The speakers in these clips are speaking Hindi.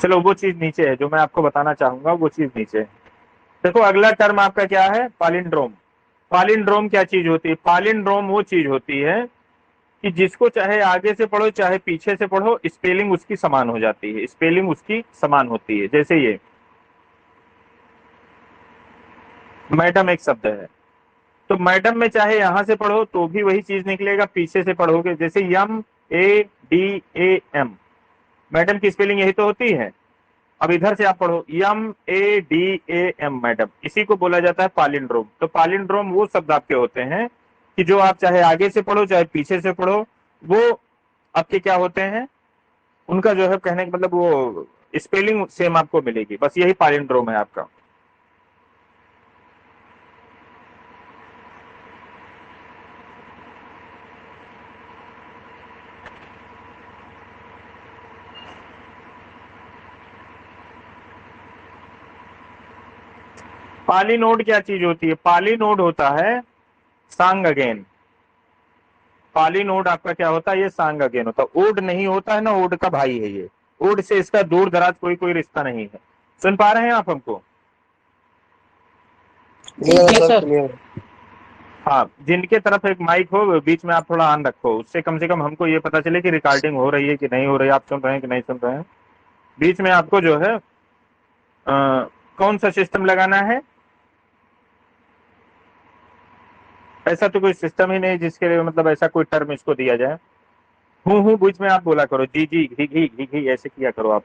चलो वो चीज नीचे है, जो मैं आपको बताना चाहूंगा वो चीज नीचे है। देखो अगला टर्म आपका क्या है, पालिंड्रोम। पालिंड्रोम क्या चीज होती है, पालिंड्रोम वो चीज होती है कि जिसको चाहे आगे से पढ़ो चाहे पीछे से पढ़ो, स्पेलिंग उसकी समान हो जाती है, स्पेलिंग उसकी समान होती है। जैसे ये मैडम एक शब्द है, तो मैडम में चाहे यहां से पढ़ो तो भी वही चीज निकलेगा, पीछे से पढ़ोगे जैसे M A D A M, madam की स्पेलिंग यही तो होती है। अब इधर से आप पढ़ो M A D A M, madam, इसी को बोला जाता है पालिंड्रोम। तो पालिंड्रोम वो शब्द आपके होते हैं कि जो आप चाहे आगे से पढ़ो चाहे पीछे से पढ़ो, वो आपके क्या होते हैं, उनका जो है कहने का मतलब वो स्पेलिंग सेम आपको मिलेगी, बस यही पालिंड्रोम है आपका। पालीनोड क्या चीज होती है, पालीनोड होता है सांग अगेन। पालीनोड आपका क्या होता है, ये सांग अगेन होता है। ओड नहीं होता है ना, ओड का भाई है ये, ओड से इसका दूर दराज कोई कोई रिश्ता नहीं है। सुन पा रहे हैं आप हमको? क्लियर है सर, क्लियर। हाँ, जिनके तरफ एक माइक हो बीच में आप थोड़ा ऑन रखो, उससे कम से कम हमको ये पता चले कि रिकॉर्डिंग हो रही है कि नहीं हो रही है, आप सुन रहे हैं कि नहीं सुन रहे हैं। बीच में आपको जो है कौन सा सिस्टम लगाना है, ऐसा तो कोई सिस्टम ही नहीं जिसके लिए मतलब ऐसा कोई टर्म इसको दिया जाए। हूँ बीच में आप बोला करो, जी जी घी घी घी घी, ऐसे किया करो आप।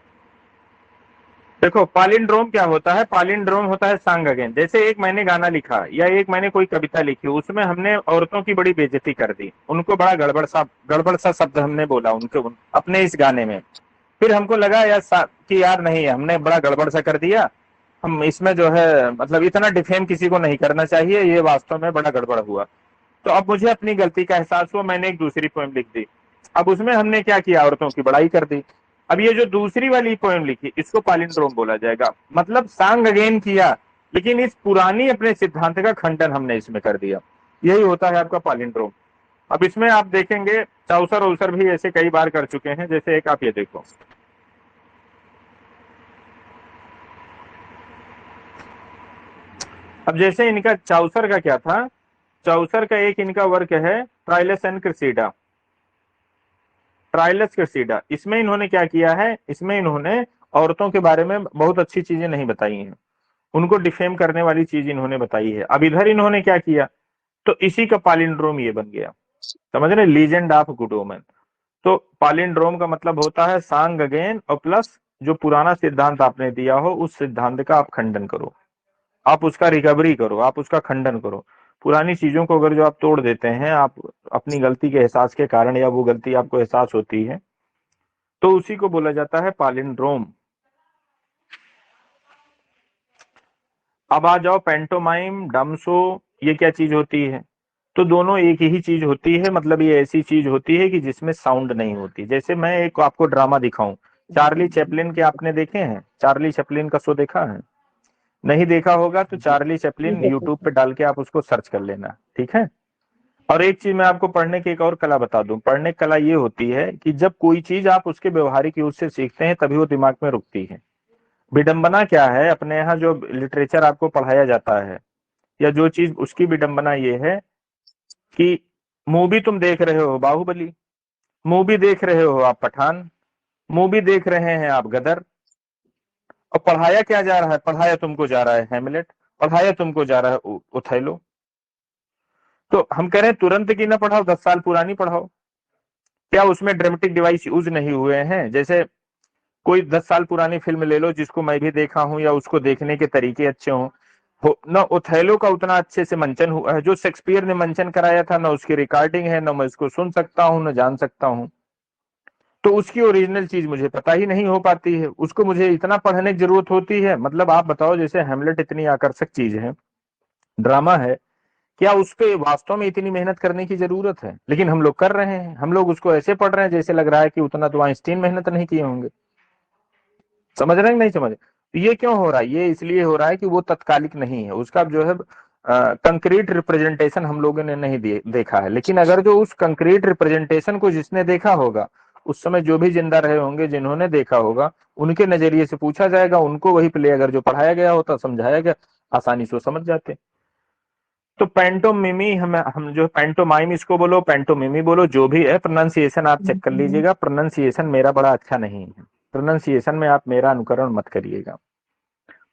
देखो पालिंड्रोम क्या होता है, पालिंड्रोम होता है सांग अगेन। जैसे एक मैंने गाना लिखा या एक मैंने कोई कविता लिखी, उसमें हमने औरतों की बड़ी बेइज्जती कर दी, उनको बड़ा गड़बड़ सा शब्द हमने बोला अपने इस गाने में। फिर हमको लगा कि यार नहीं, हमने बड़ा गड़बड़ सा कर दिया, हम इसमें जो है मतलब इतना डिफेम किसी को नहीं करना चाहिए, ये वास्तव में बड़ा गड़बड़ हुआ। तो अब मुझे अपनी गलती का एहसास हुआ, मैंने एक दूसरी पोएम लिख दी। अब उसमें हमने क्या किया, औरतों की बड़ाई कर दी। अब ये जो दूसरी वाली पोएम लिखी, इसको पालिंड्रोम बोला जाएगा। मतलब सांग अगेन किया, लेकिन इस पुरानी अपने सिद्धांत का खंडन हमने इसमें कर दिया। यही होता है आपका पालिंड्रोम। अब इसमें आप देखेंगे चौसर औसर भी ऐसे कई बार कर चुके हैं। जैसे एक आप ये देखो, अब जैसे इनका चौसर का क्या था, चौसर का एक इनका वर्क है ट्राइलस एंड क्रिसीडा, ट्राइलस क्रिसीडा। इसमें इन्होंने क्या किया है, इसमें इन्होंने औरतों के बारे में बहुत अच्छी चीजें नहीं बताई हैं, उनको डिफेम करने वाली चीज इन्होंने बताई है। अब इधर इन्होंने क्या किया, तो इसी का पालिंड्रोम ये बन गया, समझ रहे, लीजेंड ऑफ गुड वोमेन। तो पालिंड्रोम का मतलब होता है सांग अगेन और प्लस जो पुराना सिद्धांत आपने दिया हो उस सिद्धांत का आप खंडन करो, आप उसका रिकवरी करो, आप उसका खंडन करो। पुरानी चीजों को अगर जो आप तोड़ देते हैं, आप अपनी गलती के एहसास के कारण, या वो गलती आपको एहसास होती है, तो उसी को बोला जाता है पालिंड्रोम। अब आ जाओ पेंटोमाइम डमसो, ये क्या चीज होती है, तो दोनों एक ही चीज होती है। मतलब ये ऐसी चीज होती है कि जिसमें साउंड नहीं होती। जैसे मैं एक आपको ड्रामा दिखाऊं, चार्ली चैपलिन के आपने देखे हैं, चार्ली चैपलिन का शो देखा है? नहीं देखा होगा तो चार्ली चैपलिन यूट्यूब पे डाल के आप उसको सर्च कर लेना, ठीक है। और एक चीज मैं आपको पढ़ने की एक और कला बता दूं, पढ़ने की कला ये होती है कि जब कोई चीज आप उसके व्यवहारिक यूज से सीखते हैं तभी वो दिमाग में रुकती है। विडंबना क्या है, अपने यहाँ जो लिटरेचर आपको पढ़ाया जाता है या जो चीज, उसकी विडंबना ये है कि मूवी तुम देख रहे हो बाहुबली, मूवी देख रहे हो आप पठान, मूवी देख रहे हैं आप गदर, और पढ़ाया क्या जा रहा है, पढ़ाया तुमको जा रहा है हेमलेट, पढ़ाया तुमको जा रहा है ओथेलो। तो हम कह रहे हैं तुरंत की ना पढ़ाओ, 10 साल पुरानी पढ़ाओ। क्या उसमें ड्रामेटिक डिवाइस यूज नहीं हुए हैं? जैसे कोई 10 साल पुरानी फिल्म ले लो जिसको मैं भी देखा हूं या उसको देखने के तरीके अच्छे हों, ना ओथेलो का उतना अच्छे से मंचन हुआ है, जो शेक्सपियर ने मंचन कराया था ना उसकी रिकॉर्डिंग है, ना मैं उसको सुन सकता हूँ ना जान सकता हूँ। तो उसकी ओरिजिनल चीज मुझे पता ही नहीं हो पाती है, उसको मुझे इतना पढ़ने की जरूरत होती है। मतलब आप बताओ, जैसे हेमलेट इतनी आकर्षक चीज है, ड्रामा है, क्या उस पे वास्तव में इतनी मेहनत करने की जरूरत है? लेकिन हम लोग कर रहे हैं, हम लोग उसको ऐसे पढ़ रहे हैं जैसे लग रहा है कि उतना तो आइंस्टीन मेहनत नहीं किए होंगे। समझ रहे हैं नहीं समझ? तो ये क्यों हो रहा है, ये इसलिए हो रहा है कि वो तत्कालिक नहीं है, उसका जो है कंक्रीट रिप्रेजेंटेशन हम लोगों ने नहीं देखा है। लेकिन अगर जो उस कंक्रीट रिप्रेजेंटेशन को जिसने देखा होगा उस समय जो भी जिंदा रहे होंगे, जिन्होंने देखा होगा, उनके नजरिए से पूछा जाएगा, उनको वही प्ले अगर जो पढ़ाया गया होता, समझाया गया, आसानी से वो समझ जाते। तो पेंटोमिमी, हम जो पेंटोमाइम इसको बोलो, पेंटोमिमी बोलो, जो भी है, प्रोनाउंसिएशन आप चेक कर लीजिएगा। प्रोनाउंसिएशन मेरा बड़ा अच्छा नहीं है, प्रोनाउंसिएशन में आप मेरा अनुकरण मत करिएगा।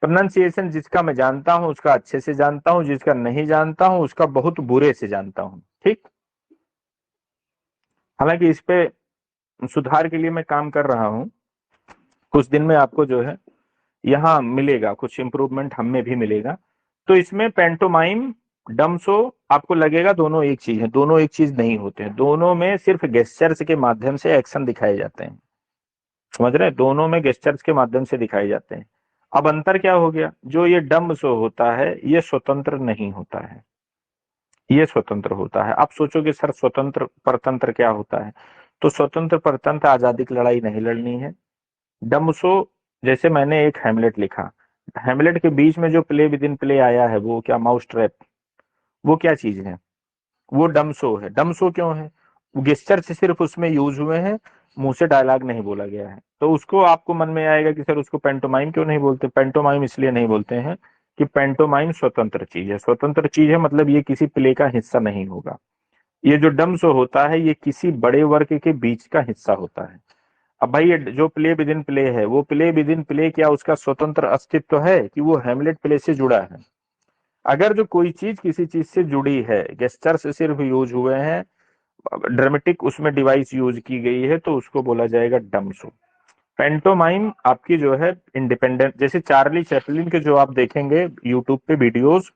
प्रोनाउंसिएशन जिसका मैं जानता हूं उसका अच्छे से जानता हूं, जिसका नहीं जानता हूं उसका बहुत बुरे से जानता हूं, ठीक। हालांकि इस पे सुधार के लिए मैं काम कर रहा हूं, कुछ दिन में आपको जो है यहाँ मिलेगा, कुछ इंप्रूवमेंट हम में भी मिलेगा। तो इसमें पेंटोमाइम, डम शो, आपको लगेगा दोनों एक चीज है, दोनों एक चीज नहीं होते हैं। दोनों में सिर्फ गेस्चर्स के माध्यम से एक्शन दिखाए जाते हैं, समझ रहे हैं, दोनों में गेस्चर्स के माध्यम से दिखाए जाते हैं। अब अंतर क्या हो गया, जो ये डम शो होता है ये स्वतंत्र नहीं होता है, ये स्वतंत्र होता है। आप सोचोगे सर स्वतंत्र परतंत्र क्या होता है, तो स्वतंत्र परतंत्र आजादी की लड़ाई नहीं लड़नी है। डम शो, जैसे मैंने एक हेमलेट लिखा, हेमलेट के बीच में जो प्ले विद इन प्ले आया है वो क्या, माउस ट्रैप, वो क्या चीज है, वो डम शो है। डम शो क्यों है, गेस्चर से सिर्फ उसमें यूज हुए हैं, मुंह से डायलॉग नहीं बोला गया है। तो उसको आपको मन में आएगा कि सर उसको पेंटोमाइम क्यों नहीं बोलते। पेंटोमाइम इसलिए नहीं बोलते हैं कि पेंटोमाइम स्वतंत्र चीज है, स्वतंत्र चीज है मतलब ये किसी प्ले का हिस्सा नहीं होगा। ये जो डम शो होता है ये किसी बड़े वर्ग के बीच का हिस्सा होता है। अब भाई ये जो प्ले विद इन प्ले है, वो प्ले विद इन प्ले क्या उसका स्वतंत्र अस्तित्व है कि वो हेमलेट प्ले से जुड़ा है। अगर जो कोई चीज किसी चीज से जुड़ी है, गेस्चर से सिर्फ यूज हुए हैं, ड्रामेटिक उसमें डिवाइस यूज की गई है, तो उसको बोला जाएगा डम शो। पेंटोमाइम आपकी जो है इंडिपेंडेंट, जैसे चार्ली चैपलिन के जो आप देखेंगे यूट्यूब पे वीडियोस,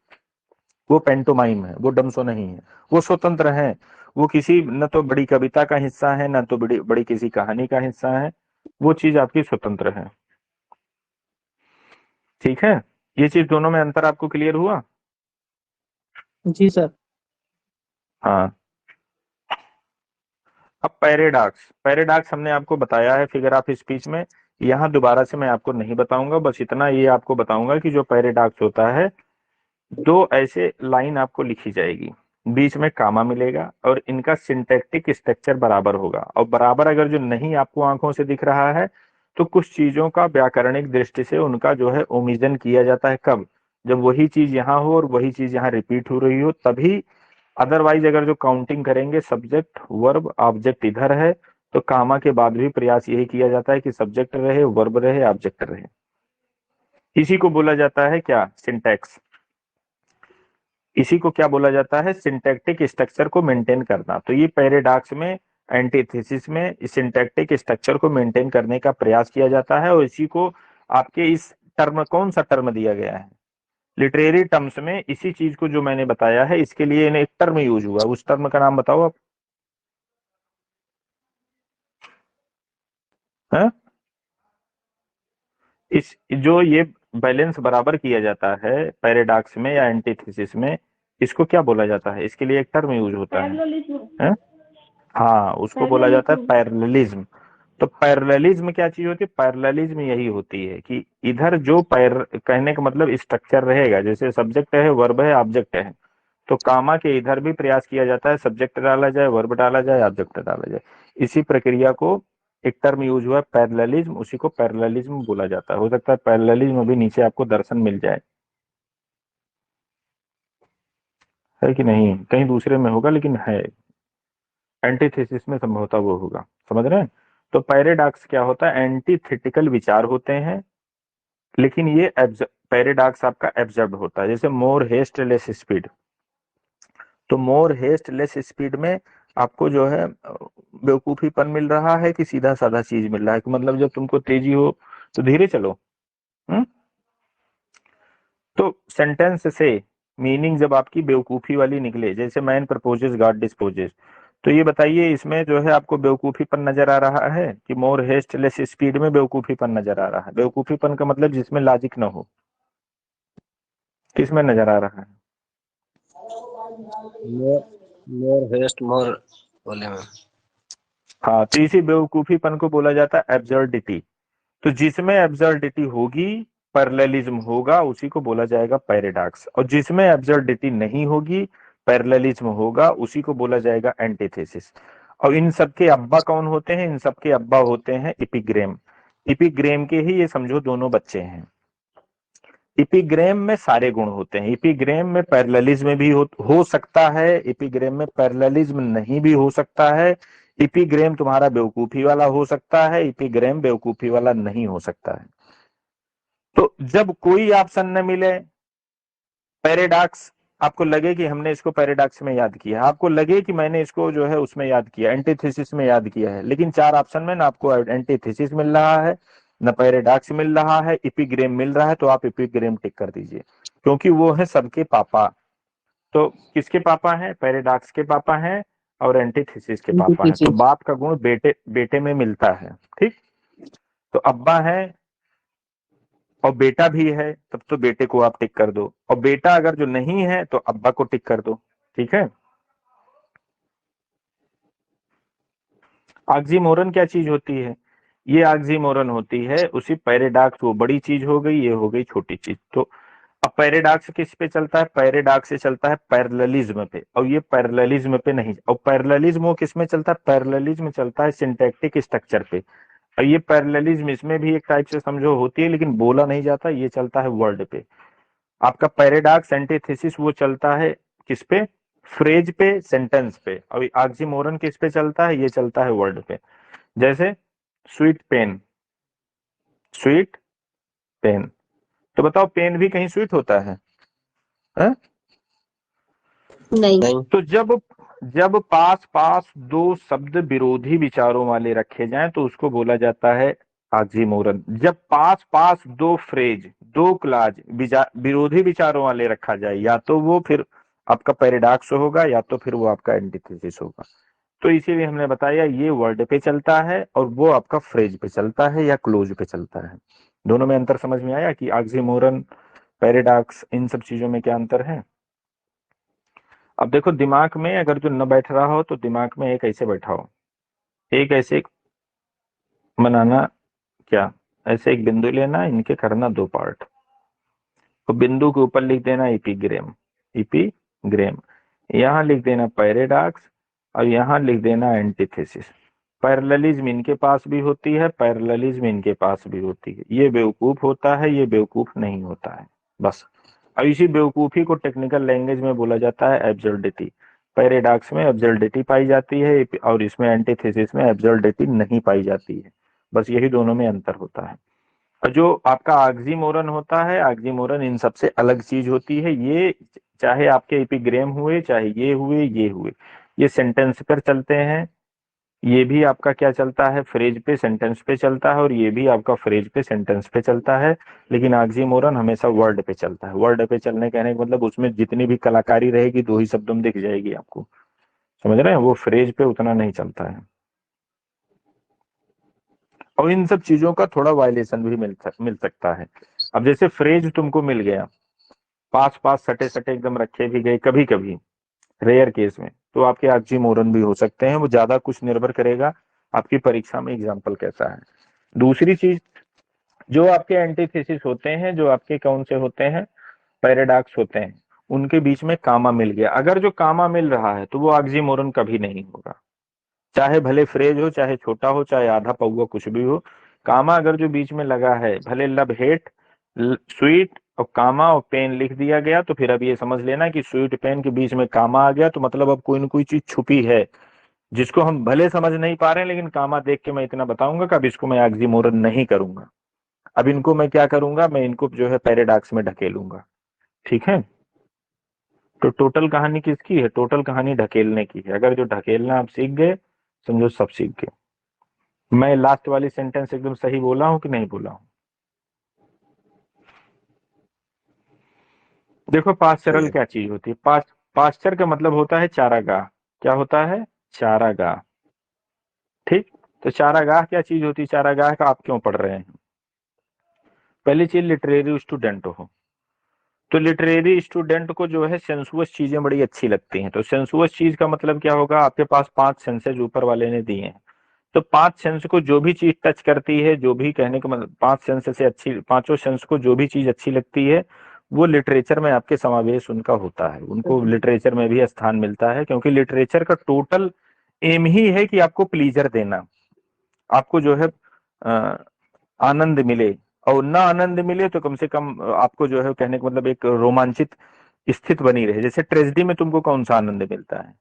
वो पेंटोमाइम है, वो डम शो नहीं है, वो स्वतंत्र है। वो किसी न तो बड़ी कविता का हिस्सा है, न तो बड़ी बड़ी किसी कहानी का हिस्सा है, वो चीज आपकी स्वतंत्र है, ठीक है। ये चीज दोनों में अंतर आपको क्लियर हुआ। जी सर। हाँ। अब पैराडॉक्स, पैराडॉक्स हमने आपको बताया है फिगर ऑफ स्पीच में, यहाँ दोबारा से मैं आपको नहीं बताऊंगा, बस इतना ये आपको बताऊंगा कि जो पैराडॉक्स होता है, दो ऐसे लाइन आपको लिखी जाएगी, बीच में कामा मिलेगा और इनका सिंटैक्टिक स्ट्रक्चर बराबर होगा। और बराबर अगर जो नहीं आपको आंखों से दिख रहा है, तो कुछ चीजों का व्याकरणिक दृष्टि से उनका जो है ओमिजन किया जाता है। कब, जब वही चीज यहाँ हो और वही चीज यहाँ रिपीट हो रही हो तभी। अदरवाइज अगर जो काउंटिंग करेंगे, सब्जेक्ट वर्ब ऑब्जेक्ट इधर है, तो कामा के बाद भी प्रयास यही किया जाता है कि सब्जेक्ट रहे, वर्ब रहे, ऑब्जेक्ट रहे। इसी को बोला जाता है क्या, सिंटैक्स। इसी को क्या बोला जाता है, सिंटैक्टिक स्ट्रक्चर को मेंटेन करना। तो ये पैराडॉक्स में, एंटीथेसिस में सिंटैक्टिक स्ट्रक्चर को मेंटेन करने का प्रयास किया जाता है। और इसी को आपके इस टर्म, कौन सा टर्म दिया गया है लिटरेरी टर्म्स में, इसी चीज को जो मैंने बताया है इसके लिए इन्हें एक टर्म यूज हुआ, उस टर्म का नाम बताओ आप। है? इस जो ये बैलेंस बराबर किया जाता है पैराडॉक्स में या एंटीथेसिस में, इसको क्या बोला जाता है, इसके लिए एक टर्म यूज होता है? हाँ, उसको बोला जाता है पैरेललिज्म। तो पैरेललिज्म क्या चीज होती है, पैरेललिज्म यही होती है कि इधर जो पैर, कहने का मतलब स्ट्रक्चर रहेगा, जैसे सब्जेक्ट है, वर्ब है, ऑब्जेक्ट है, तो कामा के इधर भी प्रयास किया जाता है सब्जेक्ट डाला जाए, वर्ब डाला जाए, ऑब्जेक्ट डाला जाए। इसी प्रक्रिया को एक टर्म यूज हुआ है पैरेललिज्म, उसी को पैरेललिज्म बोला जाता है। हो सकता है पैरेललिज्म भी नीचे आपको दर्शन मिल जाए, है कि नहीं, कहीं दूसरे में होगा लेकिन है, एंटीथेसिस में संभवतः वो होगा, समझ रहे हैं। तो पैराडॉक्स क्या होता है, एंटीथेटिकल विचार होते हैं, लेकिन ये पैराडॉक्स आपका एब्जर्व होता है। जैसे मोर हेस्ट लेस स्पीड, तो मोर हेस्ट लेस स्पीड में आपको जो है बेवकूफीपन मिल रहा है कि सीधा साधा चीज मिल रहा है, कि मतलब जब तुमको तेजी हो तो धीरे चलो। हम्म। तो सेंटेंस से मीनिंग जब आपकी बेवकूफी वाली निकले, जैसे मैन प्रपोजेस गॉड डिस्पोजेस, तो ये बताइए इसमें जो है आपको बेवकूफीपन नजर आ रहा है कि मोर हेस्ट लेस स्पीड में बेवकूफीपन नजर आ रहा है? बेवकूफीपन का मतलब जिसमें लॉजिक ना हो, किसमें नजर आ रहा है? मोर मोर हेस्ट मोर बोले में। हाँ, तो इसी बेवकूफीपन को बोला जाता है एब्सर्डिटी। तो जिसमें एब्सर्डिटी होगी, पैरेललिज्म होगा, उसी को बोला जाएगा पैराडॉक्स। और जिसमें एब्सर्डिटी नहीं होगी, पैरेललिज्म होगा, उसी को बोला जाएगा एंटीथेसिस। और इन सबके अब्बा कौन होते हैं? इन सबके अब्बा होते हैं इपिग्रेम। इपिग्रेम के ही ये समझो दोनों बच्चे हैं। इपिग्रेम में सारे गुण होते हैं। इपिग्रेम में पैरेललिज्म भी हो सकता है, इपिग्रेम में पैरेललिज्म नहीं भी हो सकता है। इपिग्रेम तुम्हारा बेवकूफी वाला हो सकता है, इपिग्रेम बेवकूफी वाला नहीं हो सकता है। तो जब कोई ऑप्शन न मिले, पैराडॉक्स, आपको लगे कि हमने इसको पैराडॉक्स में याद किया, आपको लगे कि मैंने इसको जो है उसमें याद किया, एंटीथेसिस में याद किया है, लेकिन चार ऑप्शन में ना आपको एंटीथेसिस मिल रहा है, न पैराडॉक्स मिल रहा है, इपिग्रेम मिल रहा है, तो आप इपिग्रेम टिक कर दीजिए, क्योंकि वो है सबके पापा। तो किसके पापा हैं? पैराडॉक्स के पापा हैं और एंटीथेसिस के पापा हैं। तो बाप का गुण बेटे बेटे में मिलता है। ठीक, तो अब्बा है और बेटा भी है, तब तो बेटे को आप टिक कर दो, और बेटा अगर जो नहीं है तो अब्बा को टिक कर दो। ठीक है। ऑक्सीमोरन क्या चीज होती है? ये ऑक्सीमोरन होती है उसी पैराडॉक्स, वो बड़ी चीज हो गई, ये हो गई छोटी चीज। तो अब पैराडॉक्स किस पे चलता है? पैराडॉक्स से चलता है पैरेललिज्म पे, और ये पैरेललिज्म पे नहीं। और पैरेललिज्म वो किस में चलता है? पैरेललिज्म चलता है सिंटैक्टिक स्ट्रक्चर पे। और ये पैरेललिज्म इसमें भी एक टाइप से समझो होती है, लेकिन बोला नहीं जाता, ये चलता है वर्ड पे। आपका पैराडॉक्स एंटीथेसिस वो चलता है किस पे? फ्रेज पे, सेंटेंस पे। और ऑक्सीमोरन किस पे चलता है? ये चलता है वर्ड पे। जैसे स्वीट पेन, स्वीट पेन, तो बताओ पेन भी कहीं स्वीट होता है? नहीं। तो जब जब पास पास दो शब्द विरोधी विचारों वाले रखे जाएं तो उसको बोला जाता है ऑक्सीमोरन। जब पास पास दो फ्रेज, दो क्लाज विरोधी विचारों वाले रखा जाए, या तो वो फिर आपका पैराडॉक्स होगा, या तो फिर वो आपका एंटीथेसिस होगा। तो इसीलिए हमने बताया ये वर्ड पे चलता है और वो आपका फ्रेज पे चलता है या क्लोज पे चलता है। दोनों में अंतर समझ में आया कि ऑक्सीमोरन, पैराडॉक्स, इन सब चीजों में क्या अंतर है? अब देखो, दिमाग में अगर जो न बैठ रहा हो तो दिमाग में एक ऐसे बैठाओ, एक ऐसे बनाना, क्या ऐसे एक बिंदु लेना, इनके करना दो पार्ट, तो बिंदु के ऊपर लिख देना इपिग्रेम, इपिग्रेम, यहाँ लिख देना पैराडॉक्स, और यहाँ लिख देना एंटीथेसिस। पैरेललिज्म इनके पास भी होती है, पैरेललिज्म इनके पास भी होती है। ये बेवकूफ होता है, ये बेवकूफ नहीं होता है, बस। और इसी बेवकूफी को टेक्निकल लैंग्वेज में बोला जाता है एब्सर्डिटी। पैराडॉक्स में एब्सर्डिटी पाई जाती है और इसमें एंटीथेसिस में एब्सर्डिटी नहीं पाई जाती है। बस यही दोनों में अंतर होता है। और जो आपका ऑक्सीमोरन होता है, ऑक्सीमोरन इन सबसे अलग चीज होती है। ये चाहे आपके एपिग्राम हुए, चाहे ये हुए, ये हुए, ये सेंटेंस पर चलते हैं। ये भी आपका क्या चलता है? फ्रेज पे, सेंटेंस पे चलता है, और ये भी आपका फ्रेज पे, सेंटेंस पे चलता है। लेकिन ऑक्सीमोरन हमेशा वर्ड पे चलता है। वर्ड पे चलने कहने का मतलब उसमें जितनी भी कलाकारी रहेगी दो ही शब्दों में दिख जाएगी आपको, समझ रहे हैं? वो फ्रेज पे उतना नहीं चलता है। और इन सब चीजों का थोड़ा वायलेशन भी मिल सकता है। अब जैसे फ्रेज तुमको मिल गया, पास पास सटे सटे एकदम रखे भी गए, कभी कभी रेयर केस में तो आपके ऑक्सीमोरन भी हो सकते हैं। वो ज्यादा कुछ निर्भर करेगा आपकी परीक्षा में एग्जाम्पल कैसा है। दूसरी चीज, जो आपके एंटीथेसिस होते हैं, जो आपके कौन से होते हैं? पैराडॉक्स होते हैं, उनके बीच में कामा मिल गया। अगर जो कामा मिल रहा है तो वो ऑक्सीमोरन कभी नहीं होगा, चाहे भले फ्रेज हो, चाहे छोटा हो, चाहे आधा पौवा, कुछ भी हो। कामा अगर जो बीच में लगा है, भले लव हेट, स्वीट और कामा और पेन लिख दिया गया, तो फिर अब ये समझ लेना कि स्वीट पेन के बीच में कामा आ गया, तो मतलब अब कोई ना कोई चीज छुपी है जिसको हम भले समझ नहीं पा रहे हैं, लेकिन कामा देख के मैं इतना बताऊंगा कि अब इसको मैं ऑक्सीमोरन नहीं करूंगा। अब इनको मैं क्या करूंगा? मैं इनको जो है पैराडॉक्स में ढकेलूंगा। ठीक है। तो टोटल कहानी किसकी है? टोटल कहानी ढकेलने की है। अगर जो ढकेलना आप सीख गए, समझो सब सीख गए। मैं लास्ट वाली सेंटेंस एकदम सही बोला हूं कि नहीं बोला हूं? देखो, पास्चरल क्या चीज होती है? पास्चर का मतलब होता है चारागाह। क्या होता है? चारागाह। ठीक, तो चारागाह क्या चीज होती है? चारागाह का आप क्यों पढ़ रहे हैं? पहली चीज, लिटरेरी स्टूडेंट हो तो लिटरेरी स्टूडेंट को जो है सेंसुअस चीजें बड़ी अच्छी लगती हैं। तो सेंसुअस चीज का मतलब क्या होगा? आपके पास 5 सेंसेज ऊपर वाले ने दिए हैं, तो 5 सेंस को जो भी चीज टच करती है, जो भी कहने का मतलब 5 सेंस से अच्छी, पांचों सेंस को जो भी चीज अच्छी लगती है, वो लिटरेचर में आपके समावेश उनका होता है। उनको लिटरेचर में भी स्थान मिलता है, क्योंकि लिटरेचर का टोटल एम ही है कि आपको प्लीजर देना, आपको जो है आनंद मिले, और ना आनंद मिले तो कम से कम आपको जो है कहने का मतलब एक रोमांचित स्थित बनी रहे। जैसे ट्रेजेडी में तुमको कौन सा आनंद मिलता है?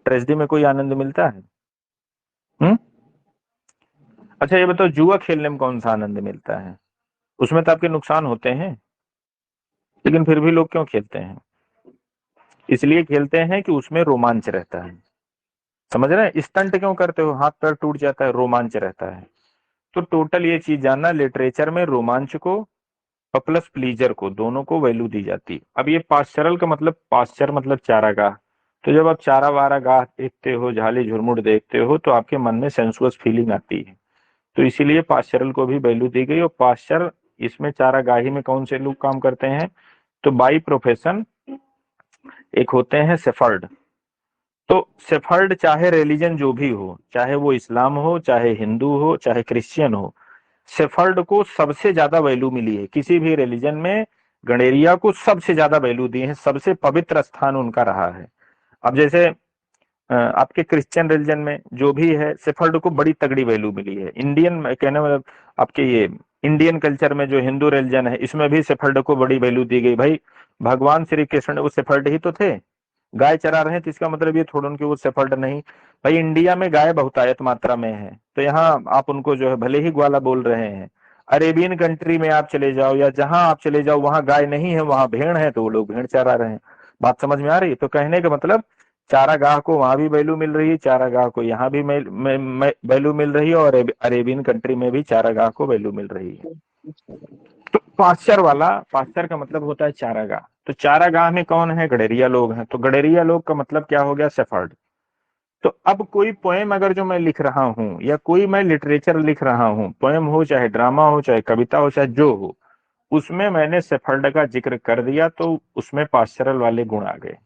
ट्रेजेडी में कोई आनंद मिलता है? हम्म। अच्छा ये बताओ, जुआ खेलने में कौन सा आनंद मिलता है? उसमें तो आपके नुकसान होते हैं, लेकिन फिर भी लोग क्यों खेलते हैं? इसलिए खेलते हैं कि उसमें रोमांच रहता है। समझ रहे हैं? स्टंट क्यों करते हो, हाथ पैर टूट जाता है, रोमांच रहता है। तो टोटल ये चीज जानना, लिटरेचर में रोमांच को और प्लस प्लीजर को, दोनों को वैल्यू दी जाती है। अब ये पास्चरल का मतलब, पास्चर मतलब चारागाह। तो जब आप चारा वारा गाह देखते हो, झाली झुरमुट देखते हो, तो आपके मन में सेंसुअस फीलिंग आती है। तो इसीलिए पास्चरल को भी वैल्यू दी गई। और पास्चर, इसमें चारागाही में कौन से लोग काम करते हैं? तो बाई प्रोफेशन एक होते हैं सेफर्ड। तो सेफर्ड चाहे रिलीजन जो भी हो, चाहे वो इस्लाम हो, चाहे हिंदू हो, चाहे क्रिश्चियन हो, सेफर्ड को सबसे ज्यादा वैल्यू मिली है किसी भी रिलीजन में। गणेरिया को सबसे ज्यादा वैल्यू दी है, सबसे पवित्र स्थान उनका रहा है। अब जैसे आपके क्रिश्चियन रिलीजन में जो भी है, सेफर्ड को बड़ी तगड़ी वैल्यू मिली है। इंडियन कहने मतलब आपके ये इंडियन कल्चर में जो हिंदू रिलीजन है, इसमें भी सेफर्ड को बड़ी वैल्यू दी गई। भाई भगवान श्री कृष्ण वो सेफर्ड ही तो थे। गाय चरा रहे हैं तो इसका मतलब ये थोड़ा उनके वो सेफर्ड नहीं। भाई इंडिया में गाय बहुतायत मात्रा में है, तो यहाँ आप उनको जो है भले ही ग्वाला बोल रहे हैं। अरेबियन कंट्री में आप चले जाओ या जहां आप चले जाओ, वहां गाय नहीं है, वहां भेड़ है, तो वो लोग भेड़ चरा रहे हैं। बात समझ में आ रही है? तो कहने का मतलब, चारागाह को वहां भी वैल्यू मिल रही है, चारागाह को यहाँ भी वैल्यू मिल रही है, और अरेबियन कंट्री में भी चारागाह को वैल्यू मिल रही है। तो पास्चर वाला, पास्चर का मतलब होता है चारागाह। तो चारागाह में कौन है? गडेरिया लोग हैं। तो गडेरिया लोग का मतलब क्या हो गया? सेफर्ड। तो अब कोई पोएम अगर जो मैं लिख रहा हूं, या कोई मैं लिटरेचर लिख रहा हूं, पोएम हो चाहे ड्रामा हो चाहे कविता हो चाहे जो हो, उसमें मैंने सेफर्ड का जिक्र कर दिया तो उसमें पास्चरल वाले गुण आ गए।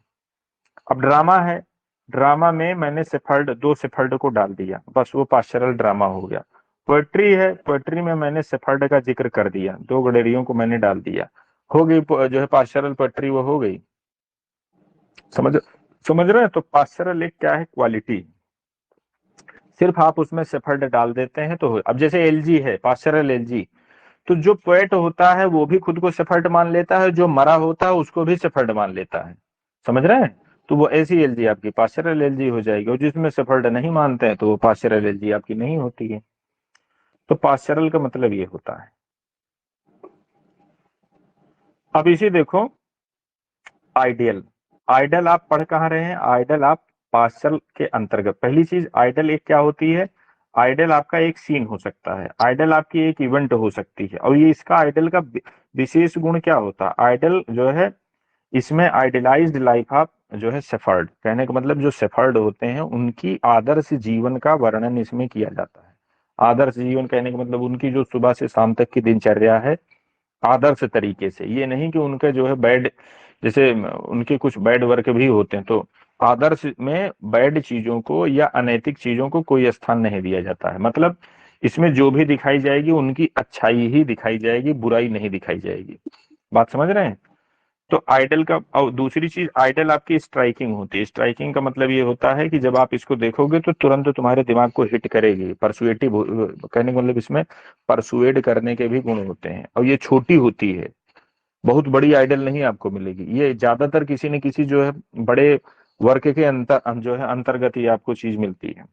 अब ड्रामा है, ड्रामा में मैंने सेफर्ड, दो सेफर्ड को डाल दिया, बस वो पास्चरल ड्रामा हो गया। पोएट्री है, पोएट्री में मैंने सेफर्ड का जिक्र कर दिया, दो गडेरियों को मैंने डाल दिया, हो गई जो है पास्चरल पोएट्री, वो हो गई। समझ समझ रहे हैं? तो पास्चरल एक क्या है? क्वालिटी। सिर्फ आप उसमें सेफर्ड डाल देते हैं तो अब जैसे एलजी है, पास्चरल एलजी। तो जो पोएट होता है वो भी खुद को सेफर्ड मान लेता है, जो मरा होता है उसको भी सेफर्ड मान लेता है। समझ रहे हैं? तो वो ऐसी एलजी आपकी पास्चरल एलजी हो जाएगी, और जिसमें सेफर्ड नहीं मानते हैं तो वो पास्चरल एलजी आपकी नहीं होती है। तो पास्चरल का मतलब ये होता है। अब इसी देखो, आइडियल। आइडल आप पढ़ कहाँ रहे हैं? आइडल आप पार्सल के अंतर्गत, पहली चीज आइडल एक क्या होती है? आइडल आपका एक सीन हो सकता है, आइडल आपकी एक इवेंट हो सकती है। और ये इसका आइडल का विशेष गुण क्या होता है? आइडल जो है, इसमें आइडलाइज्ड लाइफ ऑफ जो है सेफर्ड, कहने का मतलब जो सेफर्ड होते हैं उनकी आदर्श जीवन का वर्णन इसमें किया जाता है। आदर्श जीवन कहने का मतलब उनकी जो सुबह से शाम तक की दिनचर्या है, आदर्श तरीके से। ये नहीं कि उनके जो है बैड, जैसे उनके कुछ बैड वर्क भी होते हैं, तो आदर्श में बैड चीजों को या अनैतिक चीजों को कोई स्थान नहीं दिया जाता है। मतलब इसमें जो भी दिखाई जाएगी उनकी अच्छाई ही दिखाई जाएगी, बुराई नहीं दिखाई जाएगी। बात समझ रहे हैं? तो आइडल का, और दूसरी चीज आइडल आपकी स्ट्राइकिंग होती है। स्ट्राइकिंग का मतलब ये होता है कि जब आप इसको देखोगे तो तुरंत तुम्हारे दिमाग को हिट करेगी। परसुएटिव, कहने का मतलब इसमें परसुएड करने के भी गुण होते हैं। और ये छोटी होती है, बहुत बड़ी आइडल नहीं आपको मिलेगी। ये ज्यादातर किसी न किसी जो है बड़े वर्क के अंतर जो है अंतर्गत ही आपको चीज मिलती है।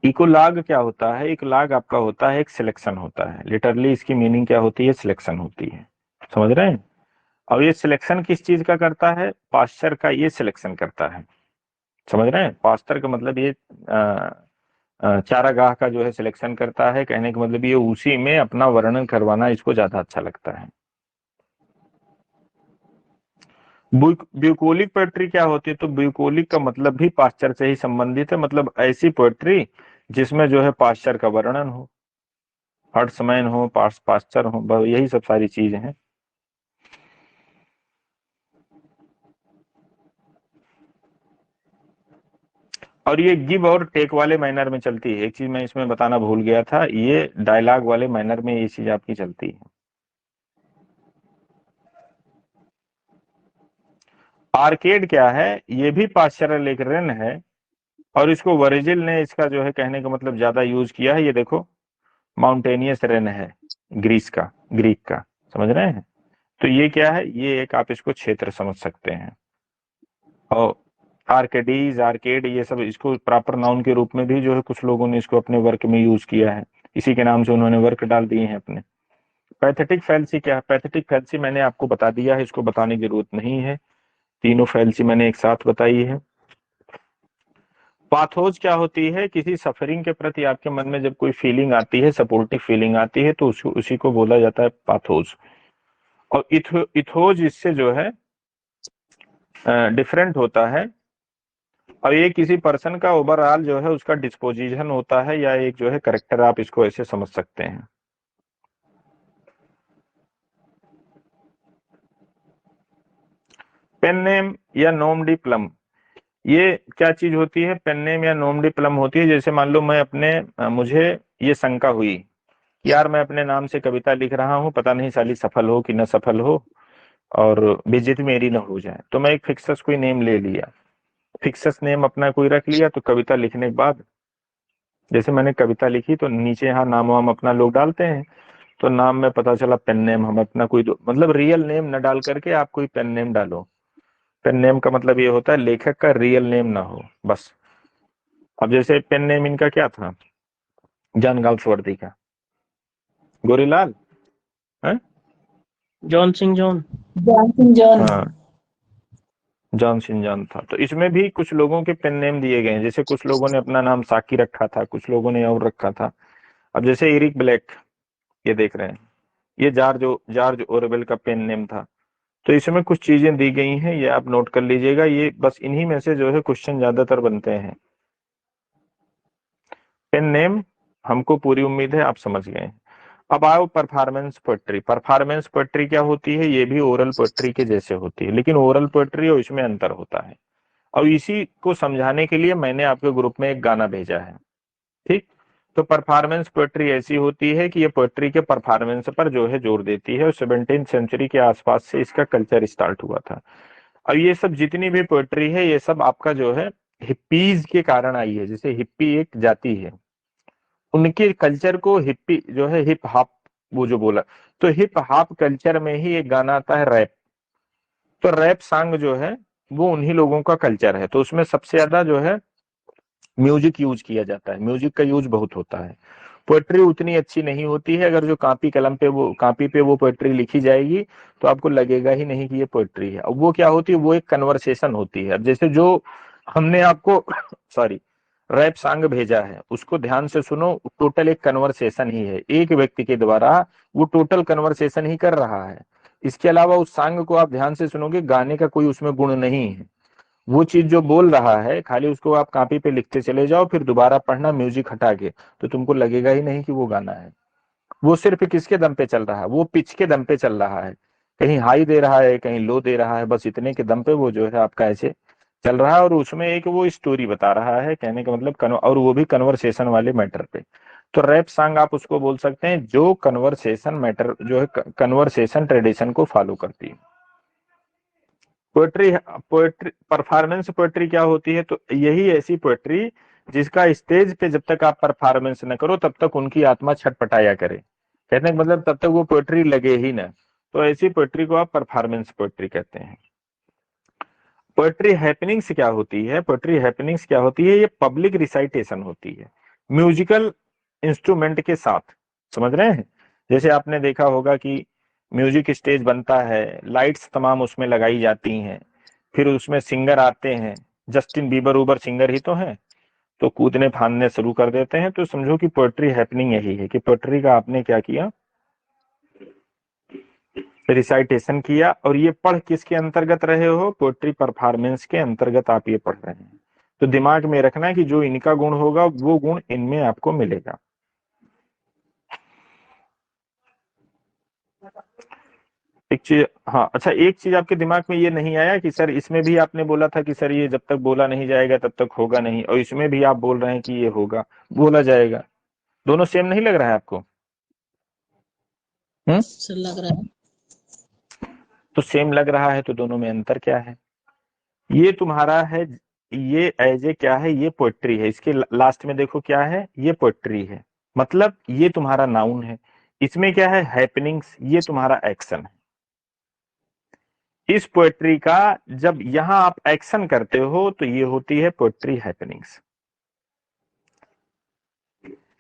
इकोलाग क्या होता है? एक लाग आपका होता है, एक सिलेक्शन होता है। लिटरली इसकी मीनिंग क्या होती है? सिलेक्शन होती है। समझ रहे हैं? अब ये सिलेक्शन किस चीज का करता है? पास्चर का ये सिलेक्शन करता है। समझ रहे हैं? पास्चर का मतलब ये चारागाह का जो है सिलेक्शन करता है। कहने का मतलब ये उसी में अपना वर्णन करवाना इसको ज्यादा अच्छा लगता है। ब्यूकोलिक पोएट्री क्या होती है? तो ब्यूकोलिक का मतलब भी पाश्चर से ही संबंधित है। मतलब ऐसी पोएट्री जिसमें जो है पाश्चर का वर्णन हो, हर्ट्समैन हो, पाश्चर हो, यही सब सारी चीजें हैं। और ये गिव और टेक वाले मैनर में चलती है। एक चीज मैं इसमें बताना भूल गया था, ये डायलॉग वाले मैनर में ये चीज आपकी चलती है। आर्केड क्या है? ये भी पाश्चरल एक रन है, और इसको वर्जिल ने इसका जो है कहने का मतलब ज्यादा यूज किया है। ये देखो, माउंटेनियस रेन है, ग्रीक का, समझ रहे हैं। तो ये क्या है, ये एक आप इसको क्षेत्र समझ सकते हैं। और आर्केडीज, आर्केड, ये सब इसको प्रॉपर नाउन के रूप में भी जो है कुछ लोगों ने इसको अपने वर्क में यूज किया है, इसी के नाम से उन्होंने वर्क डाल दिए हैं अपने। पैथेटिक फैल्सी क्या है, पैथेटिक फैल्सी मैंने आपको बता दिया है, इसको बताने की जरूरत नहीं है, तीनों फैल्सी मैंने एक साथ बताई है। पाथोज क्या होती है, किसी सफरिंग के प्रति आपके मन में जब कोई फीलिंग आती है, सपोर्टिव फीलिंग आती है, तो उसी को बोला जाता है पाथोज। और इथोज इससे जो है डिफरेंट होता है। और ये किसी पर्सन का ओवरऑल जो है उसका डिस्पोजिशन होता है, या एक जो है करेक्टर, आप इसको ऐसे समझ सकते हैं। पेन नेम या नोम डी प्लम, ये क्या चीज होती है, पेन नेम या नोम डी प्लम होती है। जैसे मान लो मैं अपने मुझे ये शंका हुई कि यार मैं अपने नाम से कविता लिख रहा हूँ, पता नहीं साली सफल हो कि न सफल हो, और बेइज्जती मेरी न हो जाए, तो मैं एक फिक्सस कोई नेम ले लिया, फिक्सस नेम अपना कोई रख लिया। तो कविता लिखने के बाद जैसे मैंने कविता लिखी तो नीचे यहाँ नाम वाम अपना लोग डालते हैं, तो नाम में पता चला पेन नेम हम अपना कोई मतलब रियल नेम न डाल करके आप कोई पेन नेम डालो। पेन नेम का मतलब ये होता है लेखक का रियल नेम ना हो, बस। अब जैसे पेन नेम इनका क्या था, जॉन गाल्सवर्दी का, गोरीलाल है, John Singh John. John Singh John. हाँ, जॉन सिंह जॉन था। तो इसमें भी कुछ लोगों के पेन नेम दिए गए हैं, जैसे कुछ लोगों ने अपना नाम साकी रखा था, कुछ लोगों ने और रखा था। अब जैसे एरिक ब्लैक, ये देख रहे हैं, ये जॉर्ज ओरवेल का पेन नेम था। तो इसमें कुछ चीजें दी गई हैं, ये आप नोट कर लीजिएगा, ये बस इन्हीं में से जो है क्वेश्चन ज्यादातर बनते हैं। पेन नेम हमको पूरी उम्मीद है आप समझ गए हैं। अब आओ परफॉर्मेंस पोएट्री। परफॉर्मेंस पोएट्री क्या होती है, ये भी ओरल पोएट्री के जैसे होती है, लेकिन ओरल पोएट्री और इसमें अंतर होता है। और इसी को समझाने के लिए मैंने आपके ग्रुप में एक गाना भेजा है, ठीक। तो परफॉर्मेंस पोएट्री ऐसी होती है कि ये पोएट्री के परफॉर्मेंस पर जो है जोर देती है, और 17th सेंचुरी के आसपास से इसका कल्चर स्टार्ट हुआ था। अब ये सब जितनी भी पोएट्री है, ये सब आपका जो है हिप्पीज के कारण आई है। जैसे हिप्पी एक जाति है, उनके कल्चर को हिप्पी जो है हिप हॉप, वो जो बोला, तो हिप हॉप कल्चर में ही एक गाना आता है रैप। तो रैप सॉन्ग जो है वो उन्हीं लोगों का कल्चर है, तो उसमें सबसे ज्यादा जो है म्यूजिक यूज किया जाता है, म्यूजिक का यूज बहुत होता है। पोएट्री उतनी अच्छी नहीं होती है, अगर जो कापी पे वो पोएट्री लिखी जाएगी तो आपको लगेगा ही नहीं कि ये पोएट्री है। अब वो क्या होती है, वो एक कन्वर्सेशन होती है। अब जैसे जो हमने आपको सॉरी रैप सॉन्ग भेजा है, उसको ध्यान से सुनो, टोटल एक कन्वर्सेशन ही है, एक व्यक्ति के द्वारा वो टोटल कन्वर्सेशन ही कर रहा है। इसके अलावा उस सॉन्ग को आप ध्यान से सुनोगे, गाने का कोई उसमें गुण नहीं है। वो चीज जो बोल रहा है, खाली उसको आप कॉपी पे लिखते चले जाओ, फिर दोबारा पढ़ना म्यूजिक हटा के, तो तुमको लगेगा ही नहीं कि वो गाना है। वो सिर्फ किसके दम पे चल रहा है, वो पिच के दम पे चल रहा है, कहीं हाई दे रहा है कहीं लो दे रहा है, बस इतने के दम पे वो जो है आपका ऐसे चल रहा है। और उसमें एक वो स्टोरी बता रहा है, कहने का मतलब और वो भी कन्वर्सेशन वाले मैटर पे। तो रैप सॉन्ग आप उसको बोल सकते हैं जो कन्वर्सेशन मैटर जो है, कन्वर्सेशन ट्रेडिशन को फॉलो करती है। पोएट्री परफॉर्मेंस पोएट्री क्या होती है, तो यही ऐसी पोएट्री जिसका स्टेज पे जब तक आप परफॉर्मेंस न करो तब तक उनकी आत्मा छटपटाया करे, कहने का मतलब तब तक वो पोएट्री लगे ही ना। तो ऐसी पोएट्री को आप परफॉर्मेंस पोएट्री कहते हैं। पोएट्री हैपनिंग्स क्या होती है, पोएट्री हैपनिंग्स क्या होती है, ये पब्लिक रिसाइटेशन होती है म्यूजिकल इंस्ट्रूमेंट के साथ, समझ रहे हैं। जैसे आपने देखा होगा कि म्यूजिक स्टेज बनता है, लाइट्स तमाम उसमें लगाई जाती हैं, फिर उसमें सिंगर आते हैं, जस्टिन बीबर उबर सिंगर ही तो हैं, तो कूदने फांदने शुरू कर देते हैं। तो समझो कि पोएट्री हैपनिंग यही है कि पोएट्री का आपने क्या किया, रिसाइटेशन किया, और ये पढ़ किसके अंतर्गत रहे हो, पोएट्री परफॉर्मेंस के अंतर्गत आप ये पढ़ रहे हैं। तो दिमाग में रखना कि जो इनका गुण होगा वो गुण इनमें आपको मिलेगा। एक चीज, हाँ अच्छा, एक चीज आपके दिमाग में ये नहीं आया कि सर इसमें भी आपने बोला था कि सर ये जब तक बोला नहीं जाएगा तब तक होगा नहीं, और इसमें भी आप बोल रहे हैं कि ये होगा, बोला जाएगा, दोनों सेम नहीं लग रहा है आपको? सर लग रहा है। तो सेम लग रहा है तो दोनों में अंतर क्या है? ये तुम्हारा है ये एज ए क्या है, ये पोएट्री है। इसके लास्ट में देखो क्या है, ये पोएट्री है, मतलब ये तुम्हारा नाउन है। इसमें क्या है, हैपनिंग्स, ये तुम्हारा एक्शन है। इस पोएट्री का जब यहां आप एक्शन करते हो तो ये होती है पोएट्री हैपनिंग्स।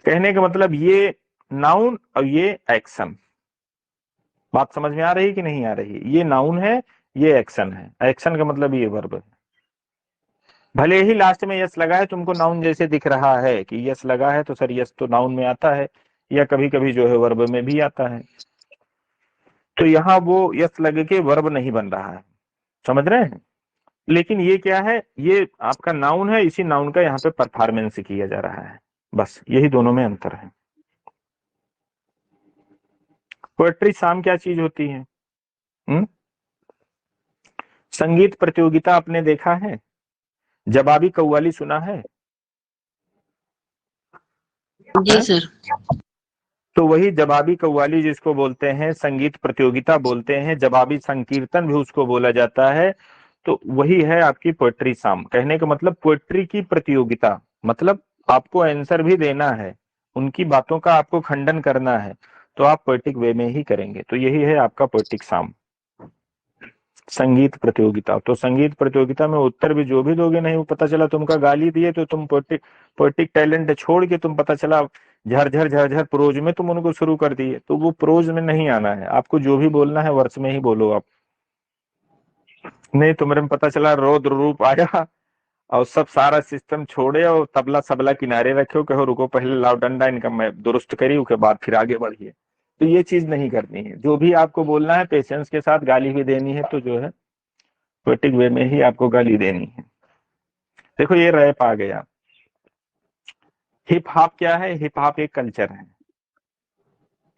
कहने का मतलब ये नाउन और ये एक्शन। बात समझ में आ रही कि नहीं आ रही? ये नाउन है, ये एक्शन है। एक्शन का मतलब ये वर्ब है। भले ही लास्ट में यस लगा है, तुमको नाउन जैसे दिख रहा है कि यस लगा है, तो सर यस तो नाउन में आता है, या कभी कभी जो है वर्ब में भी आता है। तो यहाँ वो यस लगे के वर्ब नहीं बन रहा है, समझ रहे हैं? लेकिन ये क्या है, ये आपका नाउन है, इसी नाउन का यहाँ पे परफॉर्मेंस किया जा रहा है। बस यही दोनों में अंतर है। पोएट्री साम क्या चीज होती है? संगीत प्रतियोगिता आपने देखा है? जवाबी कव्वाली सुना है? जी सर। तो वही जवाबी कव्वाली जिसको बोलते हैं, संगीत प्रतियोगिता बोलते हैं, जवाबी संकीर्तन भी उसको बोला जाता है। तो वही है आपकी पोएट्री साम। कहने का मतलब पोएट्री की प्रतियोगिता, मतलब आपको आंसर भी देना है, उनकी बातों का आपको खंडन करना है, तो आप पोएटिक वे में ही करेंगे। तो यही है आपका पोएटिक साम, संगीत प्रतियोगिता। तो संगीत प्रतियोगिता में उत्तर भी जो भी दोगे, नहीं वो पता चला तुमका गाली दिए तो तुम पोएटिक पोएटिक टैलेंट छोड़ के तुम पता चला झरझर झरझर प्रोज में तुम उनको शुरू कर दिए, तो वो प्रोज में नहीं आना है आपको। जो भी बोलना है वर्ष में ही बोलो आप। नहीं तुम्हारे में पता चला रौद्र रूप आया और सब सारा सिस्टम छोड़े और तबला सबला किनारे रखे, कहो रुको पहले लाओ डंडा इनका मैं दुरुस्त करी, उसके बाद फिर आगे बढ़िए। तो ये चीज नहीं करनी है। जो भी आपको बोलना है पेशेंस के साथ, गाली भी देनी है तो जो है पोएटिक वे में ही आपको गाली देनी है। देखो ये रैप आ गया। हिप हॉप क्या है? हिप हॉप एक कल्चर है,